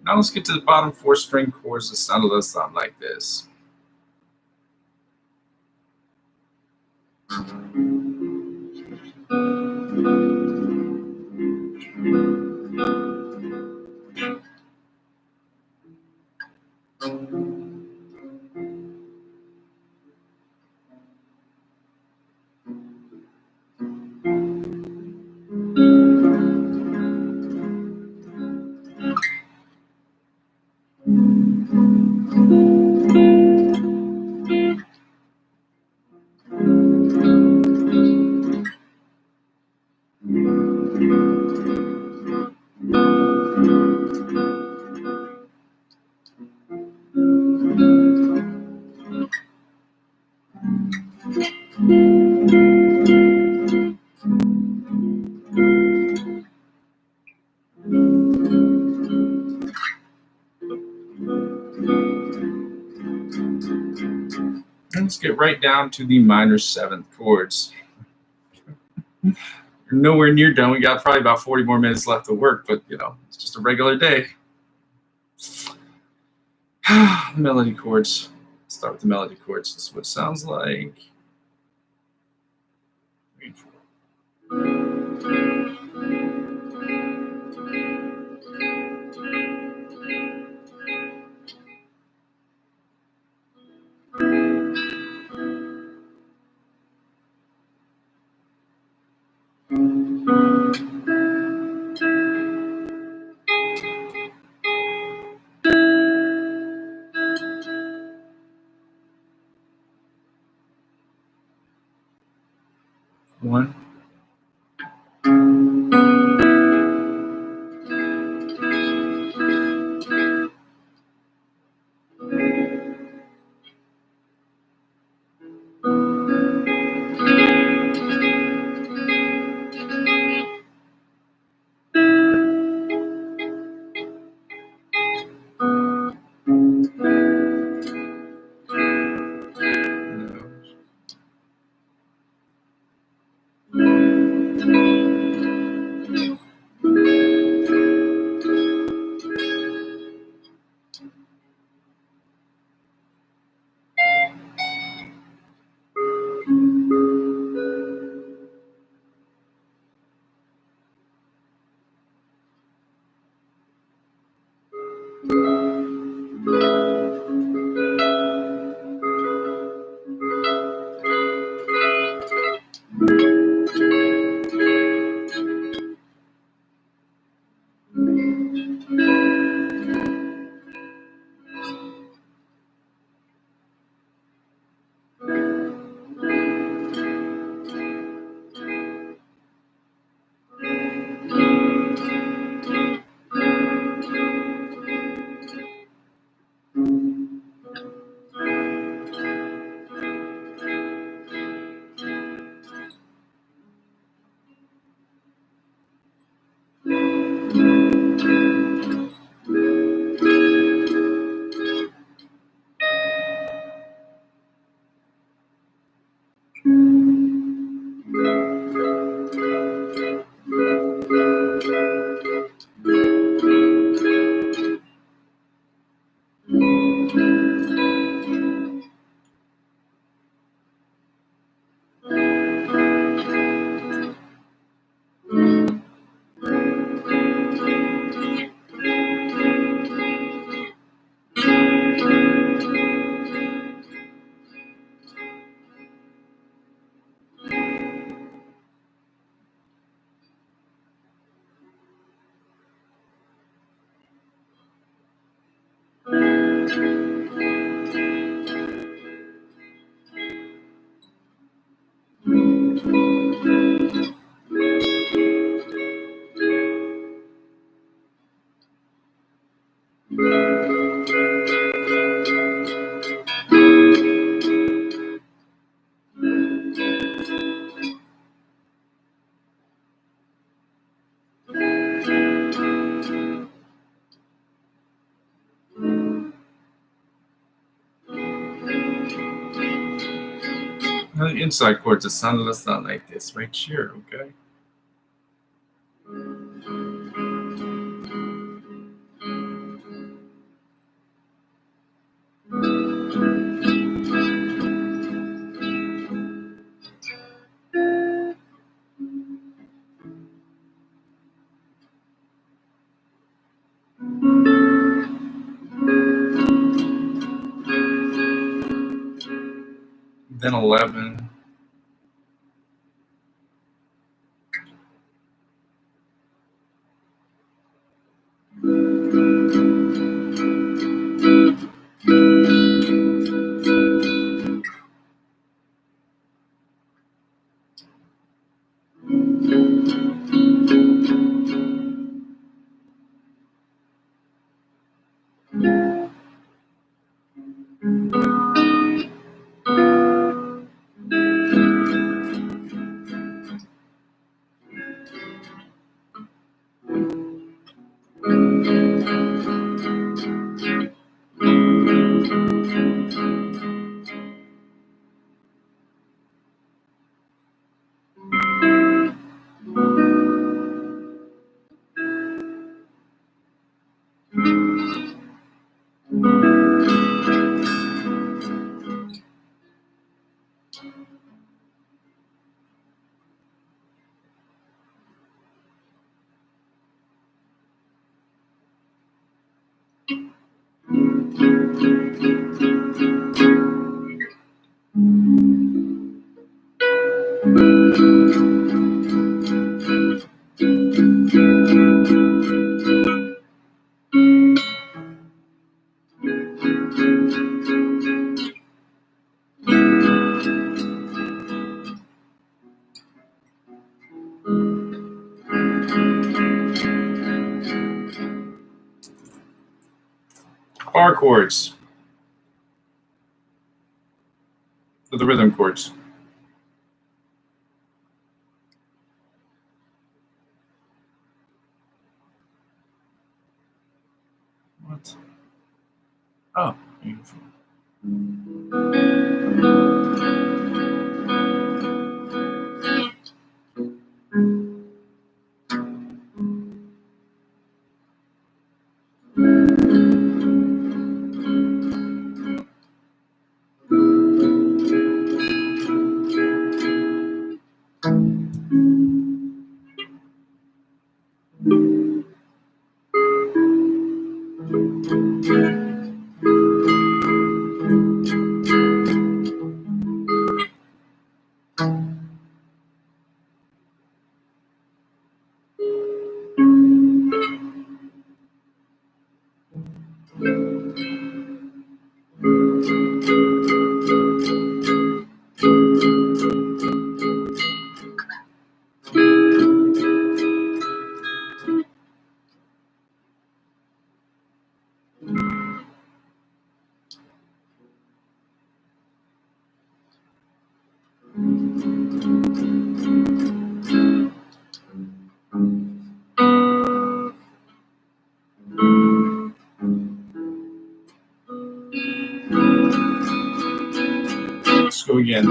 Now let's get to the bottom 4 string chords that sound a little something like this. right down to the minor seventh chords. You're nowhere near done. We got probably about 40 more minutes left to work, but you know, it's just a regular day. Melody chords. Let's start with the melody chords. This is what it sounds like. One. Now the inside chords, it sounded less not like this right here, okay? Then 11. Bar chords. So the rhythm chords. What? Oh, beautiful. Let's go again.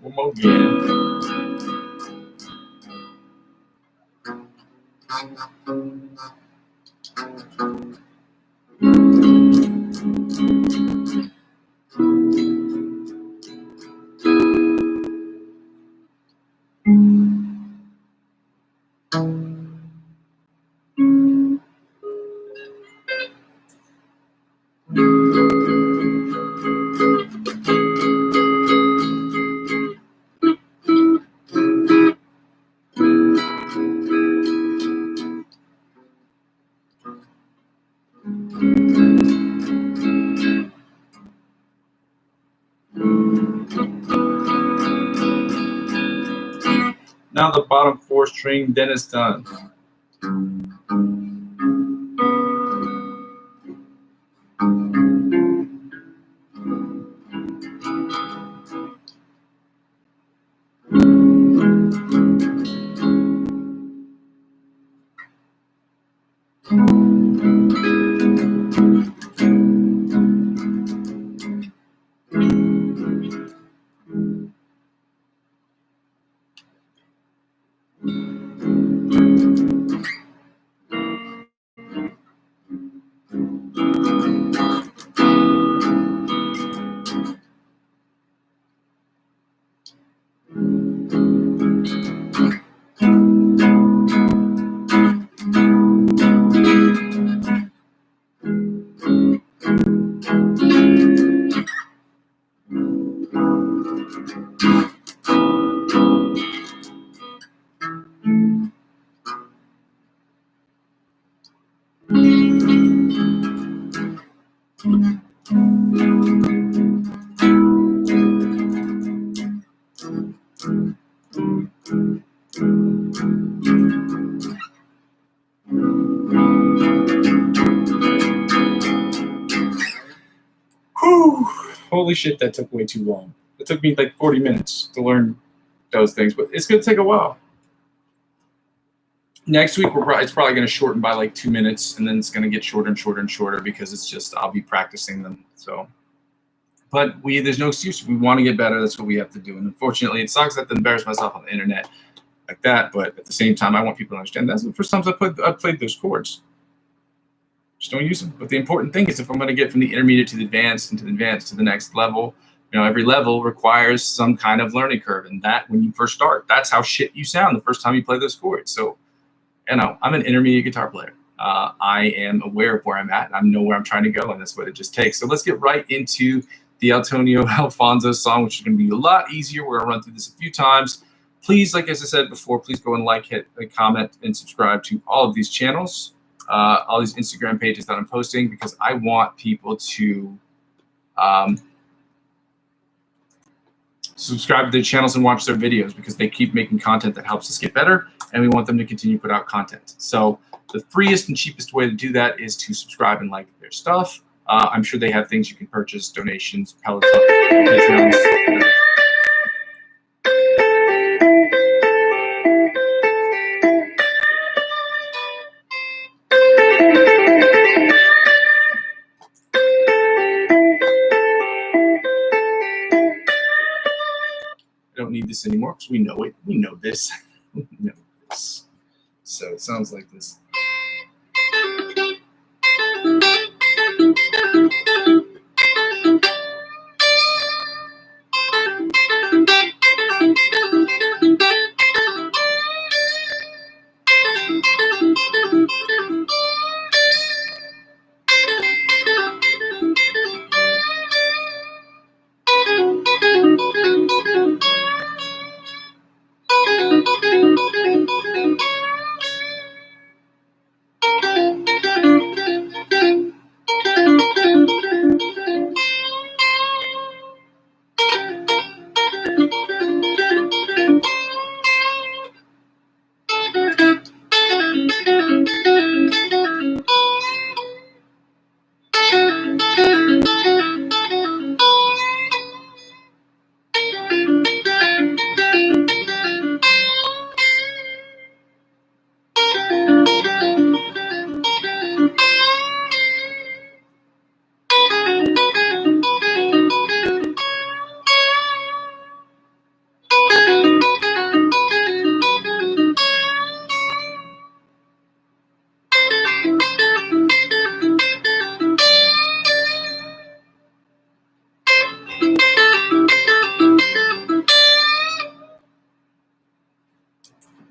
One more again. Now the bottom 4 string, then it's done. holy shit, that took way too long. It took me like 40 minutes to learn those things, but it's going to take a while. Next week, it's probably going to shorten by like 2 minutes, and then it's going to get shorter and shorter and shorter because it's just I'll be practicing them. So, but there's no excuse. If we want to get better, that's what we have to do. And unfortunately, it sucks that I have to embarrass myself on the internet like that. But at the same time, I want people to understand that's the first times I've played those chords. Just don't use them. But the important thing is if I'm going to get from the intermediate to the advanced and to the advanced to the next level, every level requires some kind of learning curve. And that when you first start, that's how shit you sound the first time you play those chords. So, I'm an intermediate guitar player. I am aware of where I'm at. And I know where I'm trying to go, and that's what it just takes. So let's get right into the Antonio Alfonso song, which is going to be a lot easier. We're going to run through this a few times. Please, like as I said before, please go and hit a comment, and subscribe to all of these channels, all these Instagram pages that I'm posting, because I want people to subscribe to their channels and watch their videos, because they keep making content that helps us get better, and we want them to continue to put out content. So the freest and cheapest way to do that is to subscribe and like their stuff. I'm sure they have things you can purchase, donations, Peloton, Patreons. I don't need this anymore because we know it. We know this. We know this. So it sounds like this.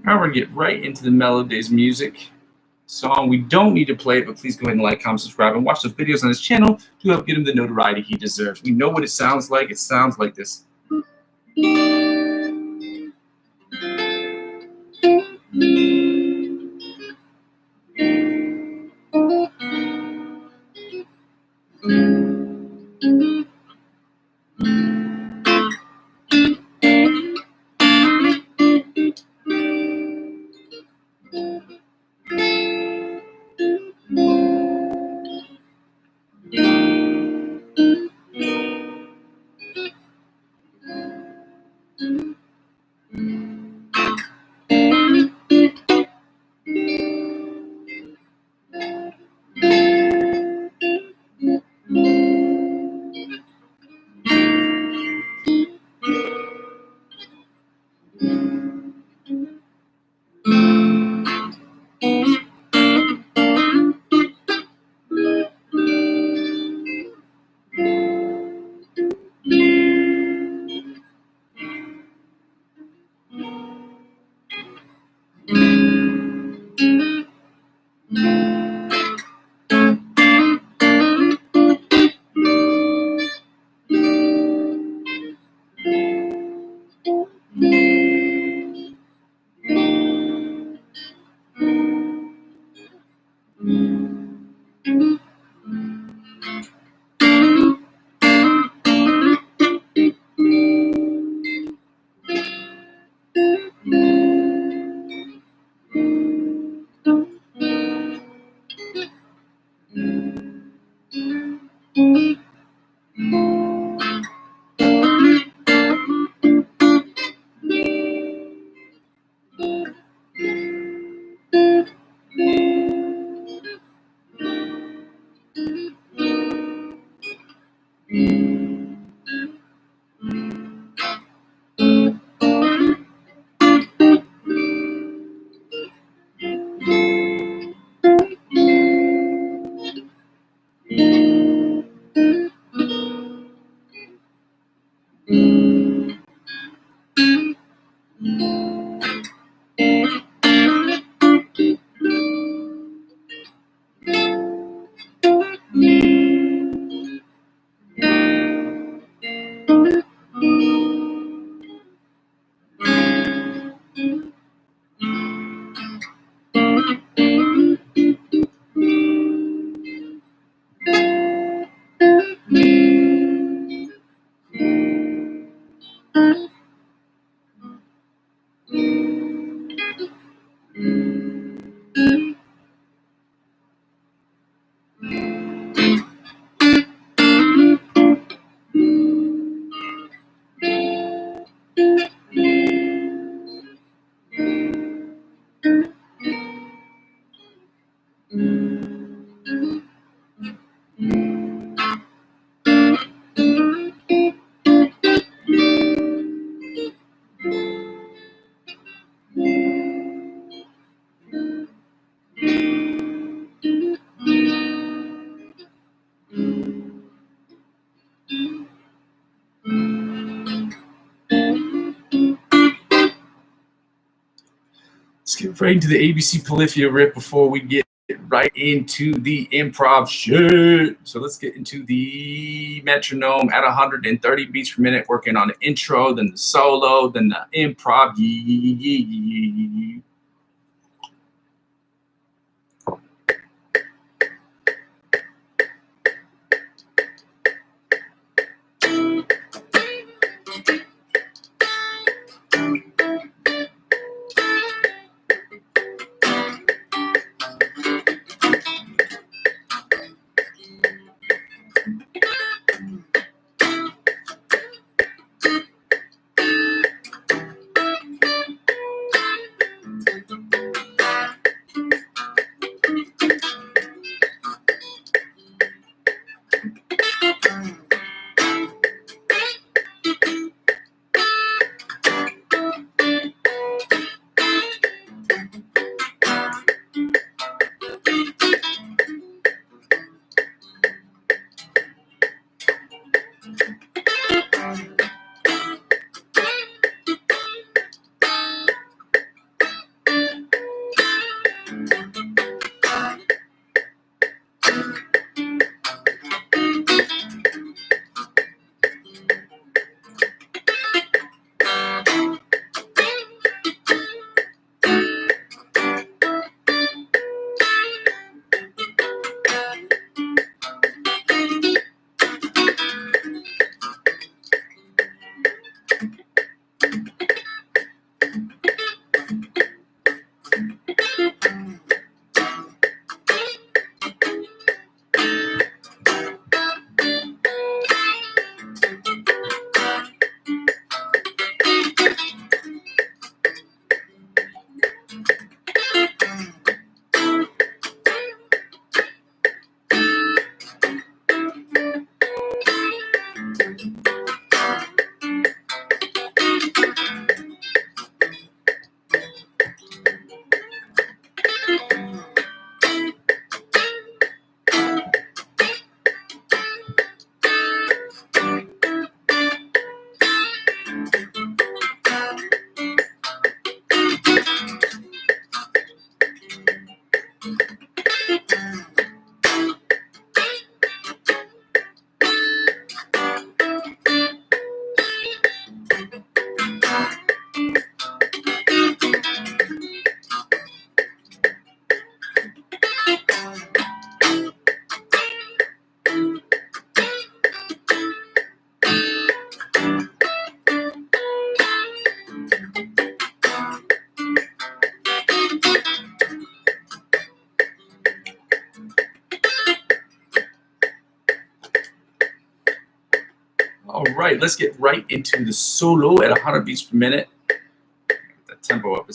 Now we're going to get right into the Melodies music song. We don't need to play it, but please go ahead and like, comment, subscribe, and watch those videos on his channel to help get him the notoriety he deserves. We know what it sounds like. It sounds like this. Let's get right into the ABC Polyphia riff before we get right into the improv shit. So let's get into the metronome at 130 beats per minute, working on the intro, then the solo, then the improv. All right, let's get right into the solo at 100 beats per minute. Get that tempo up.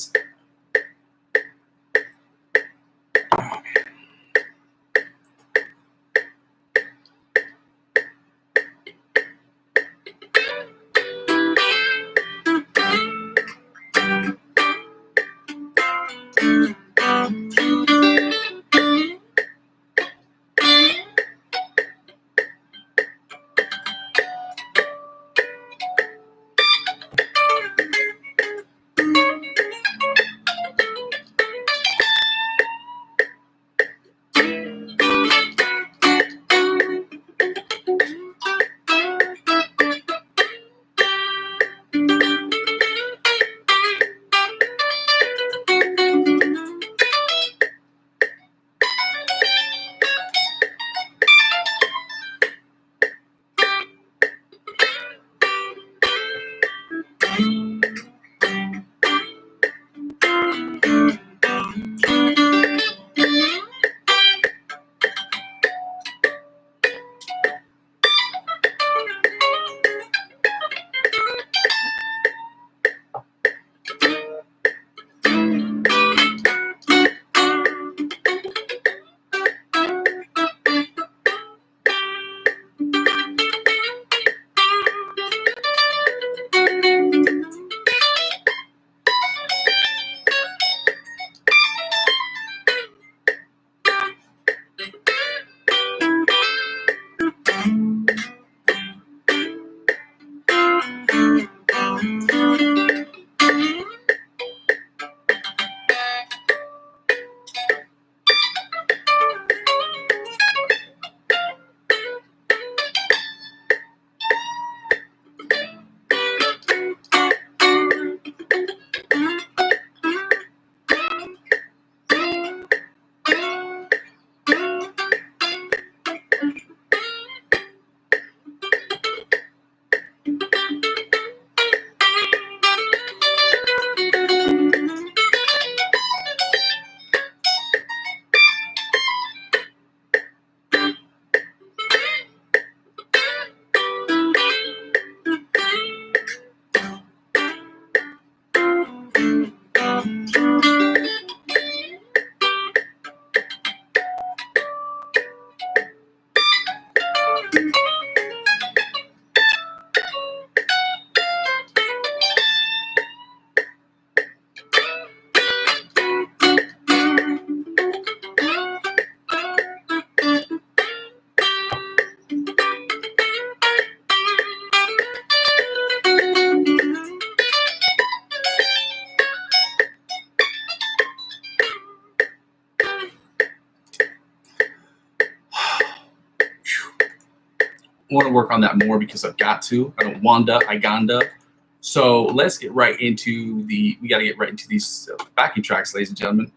want to work on that more because I've got to. I don't wanda, I ganda. So let's get right into we got to get right into these backing tracks, ladies and gentlemen.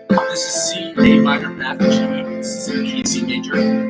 This is C, A minor, F, G. This is in key C major.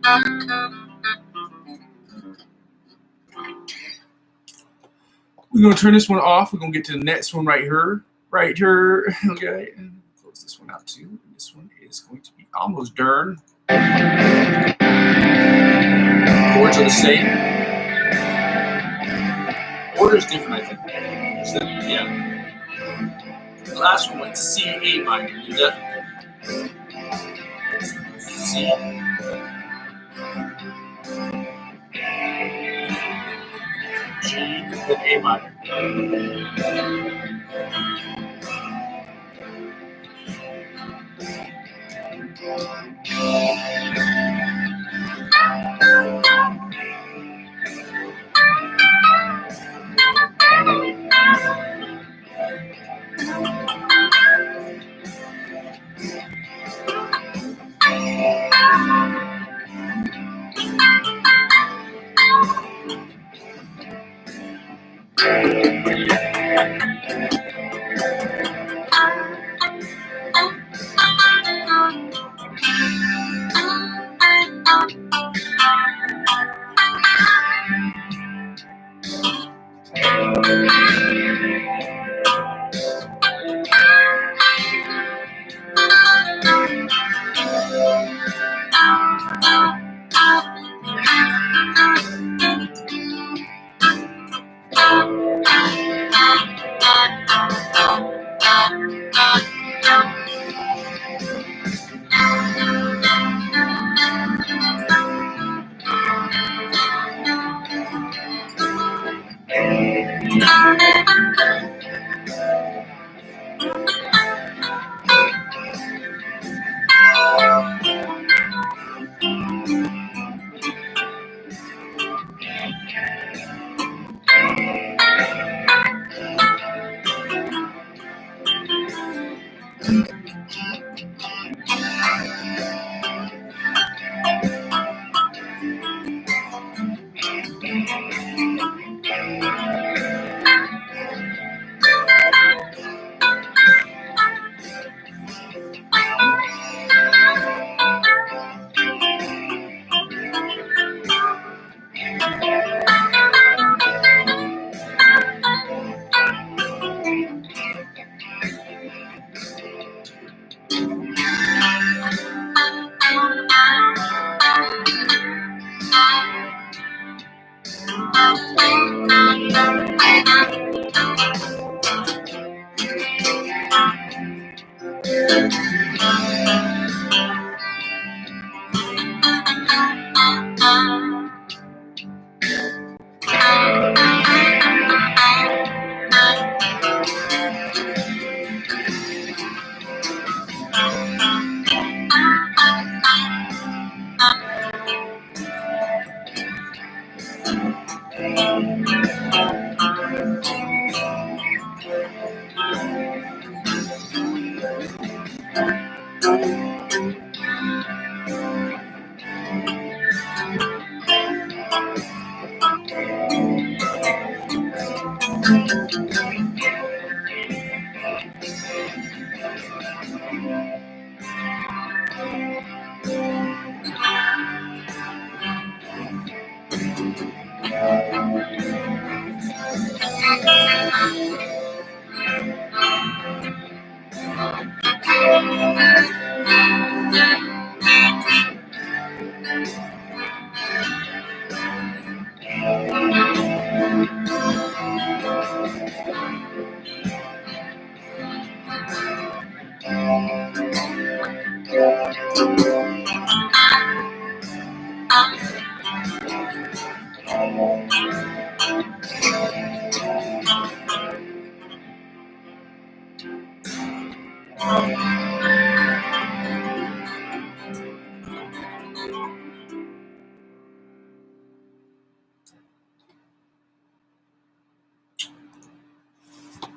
We're going to turn this one off. We're going to get to the next one right here. Right here. Okay. And close this one out too. This one is going to be almost done. Chords are the same. Order is different, I think. So, yeah. The last one went C, A minor. Did that? C. G, then A minor.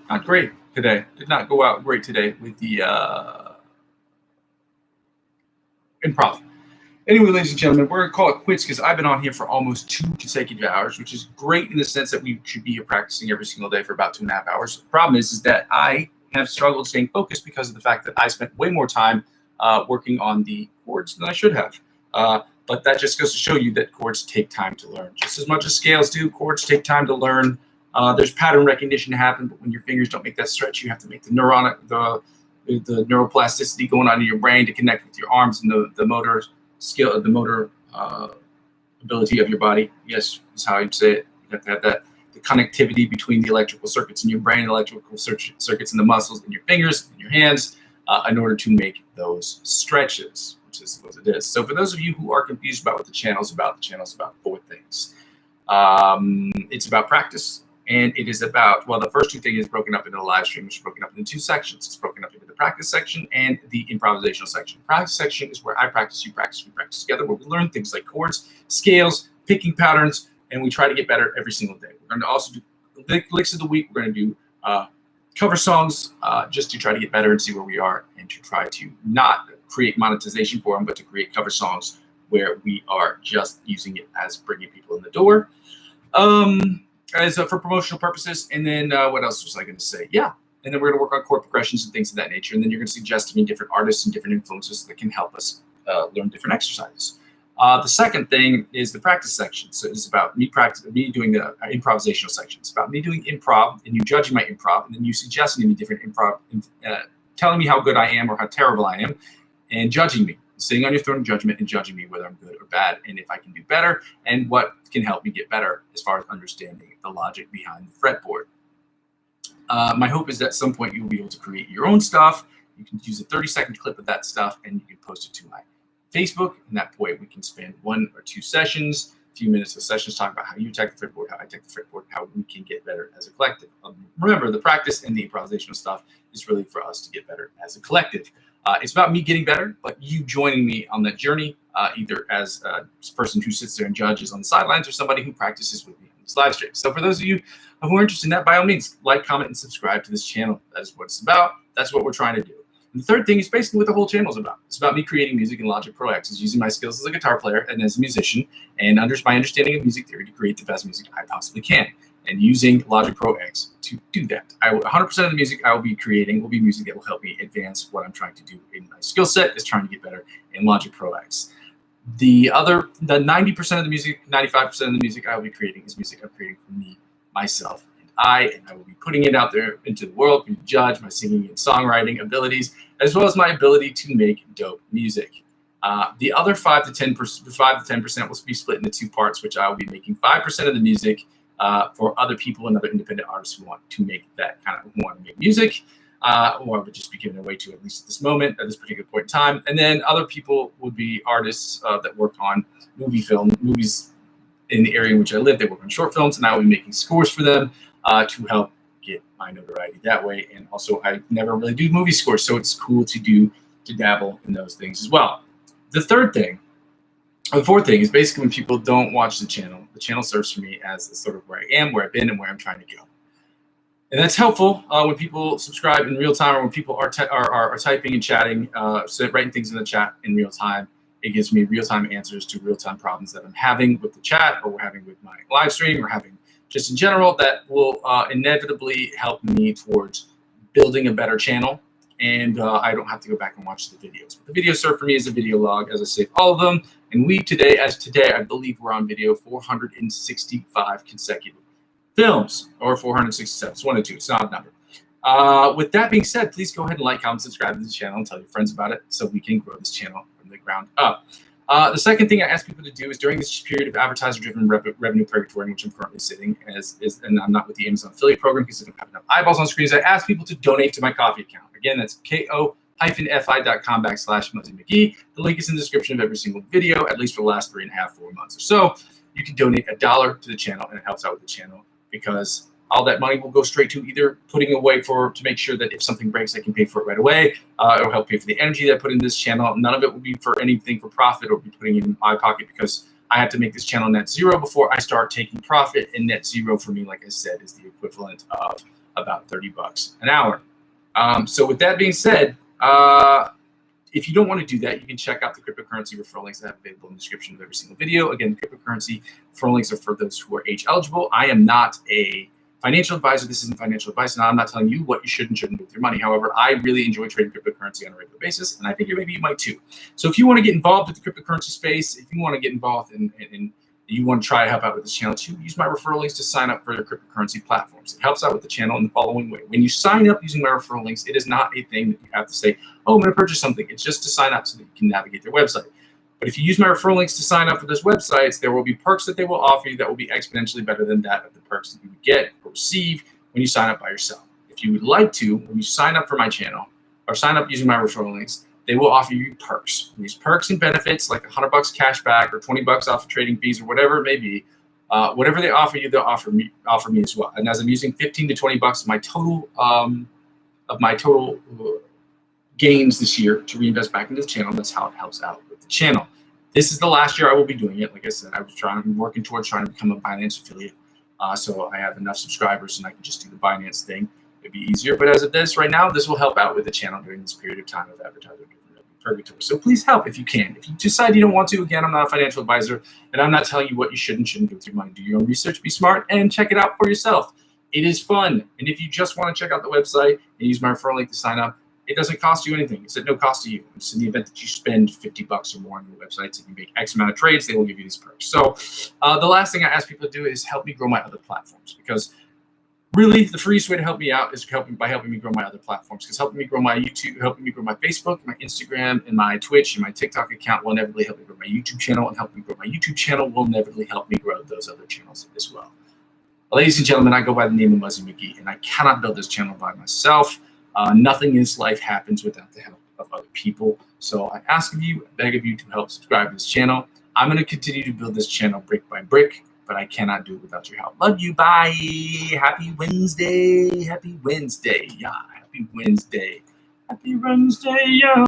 Not great today. Did not go out great today with the improv. Anyway, ladies and gentlemen, we're going to call it quits because I've been on here for almost 2 consecutive hours, which is great in the sense that we should be here practicing every single day for about 2.5 hours. The problem is that I have struggled staying focused because of the fact that I spent way more time working on the chords than I should have. But that just goes to show you that chords take time to learn. Just as much as scales do, chords take time to learn. There's pattern recognition to happen, but when your fingers don't make that stretch, you have to make the neuroplasticity going on in your brain to connect with your arms and the motor skill, the motor ability of your body. Yes, is how you'd say it. You have to have that, the connectivity between the electrical circuits in your brain, the electrical circuits in the muscles in your fingers, in your hands, in order to make those stretches, which is what it is. So for those of you who are confused about what the channel's about 4 things. It's about practice, and it is about, well, the first 2 things is broken up into the live stream, which is broken up into 2 sections. It's broken up into the practice section and the improvisational section. Practice section is where I practice, you practice, we practice together, where we learn things like chords, scales, picking patterns, and we try to get better every single day. We're going to also do licks of the week. We're going to do cover songs just to try to get better and see where we are, and to try to not create monetization for them, but to create cover songs where we are just using it as bringing people in the door. As for promotional purposes. And then what else was I going to say? Yeah. And then we're going to work on chord progressions and things of that nature. And then you're going to suggest to me different artists and different influences that can help us learn different exercises. The second thing is the practice section. So it's about me doing the improvisational section. It's about me doing improv and you judging my improv, and then you suggesting to me different improv, telling me how good I am or how terrible I am, and judging me, sitting on your throne of judgment and judging me whether I'm good or bad, and if I can do better, and what can help me get better as far as understanding the logic behind the fretboard. My hope is that at some point you will be able to create your own stuff. You can use a 30-second clip of that stuff, and you can post it to my Facebook, and that way we can spend 1 or 2 sessions, a few minutes of sessions, talking about how you attack the fretboard, how I attack the fretboard, how we can get better as a collective. Remember, the practice and the improvisational stuff is really for us to get better as a collective. It's about me getting better, but you joining me on that journey, either as a person who sits there and judges on the sidelines or somebody who practices with me on this live stream. So for those of you who are interested in that, by all means, like, comment, and subscribe to this channel. That is what it's about. That's what we're trying to do. And the third thing is basically what the whole channel is about. It's about me creating music in Logic Pro X. It's using my skills as a guitar player and as a musician, and my understanding of music theory to create the best music I possibly can, and using Logic Pro X to do that. 100% of the music I will be creating will be music that will help me advance what I'm trying to do in my skill set, is trying to get better in Logic Pro X. The 90% of the music, 95% of the music I will be creating is music I'm creating for me, myself, and I will be putting it out there into the world to judge my singing and songwriting abilities, as well as my ability to make dope music. The other 5 to 10% will be split into 2 parts, which I will be making 5% of the music for other people and other independent artists who want to make that who want to make music, or would just be giving away to, at least at this moment, at this particular point in time. And then other people would be artists that work on movies in the area in which I live. They work on short films, and I will be making scores for them to help get my notoriety that way. And also, I never really do movie scores, so it's cool to dabble in those things as well. The fourth thing is basically when people don't watch the channel serves for me as sort of where I am, where I've been, and where I'm trying to go. And that's helpful when people subscribe in real time, or when people are typing and chatting, writing things in the chat in real time. It gives me real-time answers to real-time problems that I'm having with the chat, or we're having with my live stream, or having just in general, that will inevitably help me towards building a better channel. And I don't have to go back and watch the videos. But the videos serve for me as a video log, as I save all of them. And today, I believe we're on video 465 consecutive films, or 467. It's 1 and 2. It's not a number. With that being said, please go ahead and like, comment, subscribe to this channel, and tell your friends about it, so we can grow this channel from the ground up. The second thing I ask people to do is, during this period of advertiser-driven revenue purgatory in which I'm currently sitting, and I'm not with the Amazon affiliate program because I don't have enough eyeballs on screens, I ask people to donate to my coffee account. Again, that's ko-fi.com/Muzzy McGee. The link is in the description of every single video, at least for the last 3.5, 4 months or so. You can donate $1 to the channel, and it helps out with the channel, because all that money will go straight to either putting away to make sure that if something breaks, I can pay for it right away, or help pay for the energy that I put in this channel. None of it will be for anything for profit or be putting it in my pocket, because I have to make this channel net zero before I start taking profit. And net zero for me, like I said, is the equivalent of about $30 an hour. So with that being said, if you don't want to do that, you can check out the cryptocurrency referral links that I have available in the description of every single video. Again, the cryptocurrency referral links are for those who are age eligible. I am not a financial advisor. This isn't financial advice. Now, I'm not telling you what you should and shouldn't do with your money. However, I really enjoy trading cryptocurrency on a regular basis, and I think maybe you might too. So if you want to get involved with the cryptocurrency space, if you want to get involved in you want to try to help out with this channel too, use my referral links to sign up for the cryptocurrency platforms. It helps out with the channel in the following way. When you sign up using my referral links, it is not a thing that you have to say, oh, I'm going to purchase something. It's just to sign up so that you can navigate their website. But if you use my referral links to sign up for those websites, there will be perks that they will offer you that will be exponentially better than that of the perks that you would get or receive when you sign up by yourself. If you would like to, when you sign up for my channel or sign up using my referral links, they will offer you perks. And these perks and benefits, like $100 cash back or $20 off of trading fees or whatever it may be, whatever they offer you, they'll offer me as well. And as I'm using 15 to 20 bucks of my total gains this year to reinvest back into the channel, that's how it helps out with the channel. This is the last year I will be doing it. Like I said, I'm working towards trying to become a Binance affiliate. So I have enough subscribers and I can just do the Binance thing. It'd be easier. But as of this right now, this will help out with the channel during this period of time of advertising purgatory. So please help if you can. If you decide you don't want to, again, I'm not a financial advisor, and I'm not telling you what you should and shouldn't do with your money. Do your own research, be smart, and check it out for yourself. It is fun. And if you just want to check out the website and use my referral link to sign up, it doesn't cost you anything. It's at no cost to you. It's in the event that you spend $50 or more on your websites and you make X amount of trades, they will give you these perks. So the last thing I ask people to do is help me grow my other platforms, because really the freest way to help me out is by helping me grow my other platforms, because helping me grow my YouTube, helping me grow my Facebook, my Instagram, and my Twitch, and my TikTok account will inevitably help me grow my YouTube channel, and helping me grow my YouTube channel will inevitably help me grow those other channels as well. Ladies and gentlemen, I go by the name of Muzzy McGee, and I cannot build this channel by myself. Nothing in this life happens without the help of other people. So I ask of you, I beg of you to help subscribe to this channel. I'm going to continue to build this channel brick by brick, but I cannot do it without your help. Love you. Bye. Happy Wednesday. Happy Wednesday. Yeah. Happy Wednesday. Happy Wednesday. Yeah.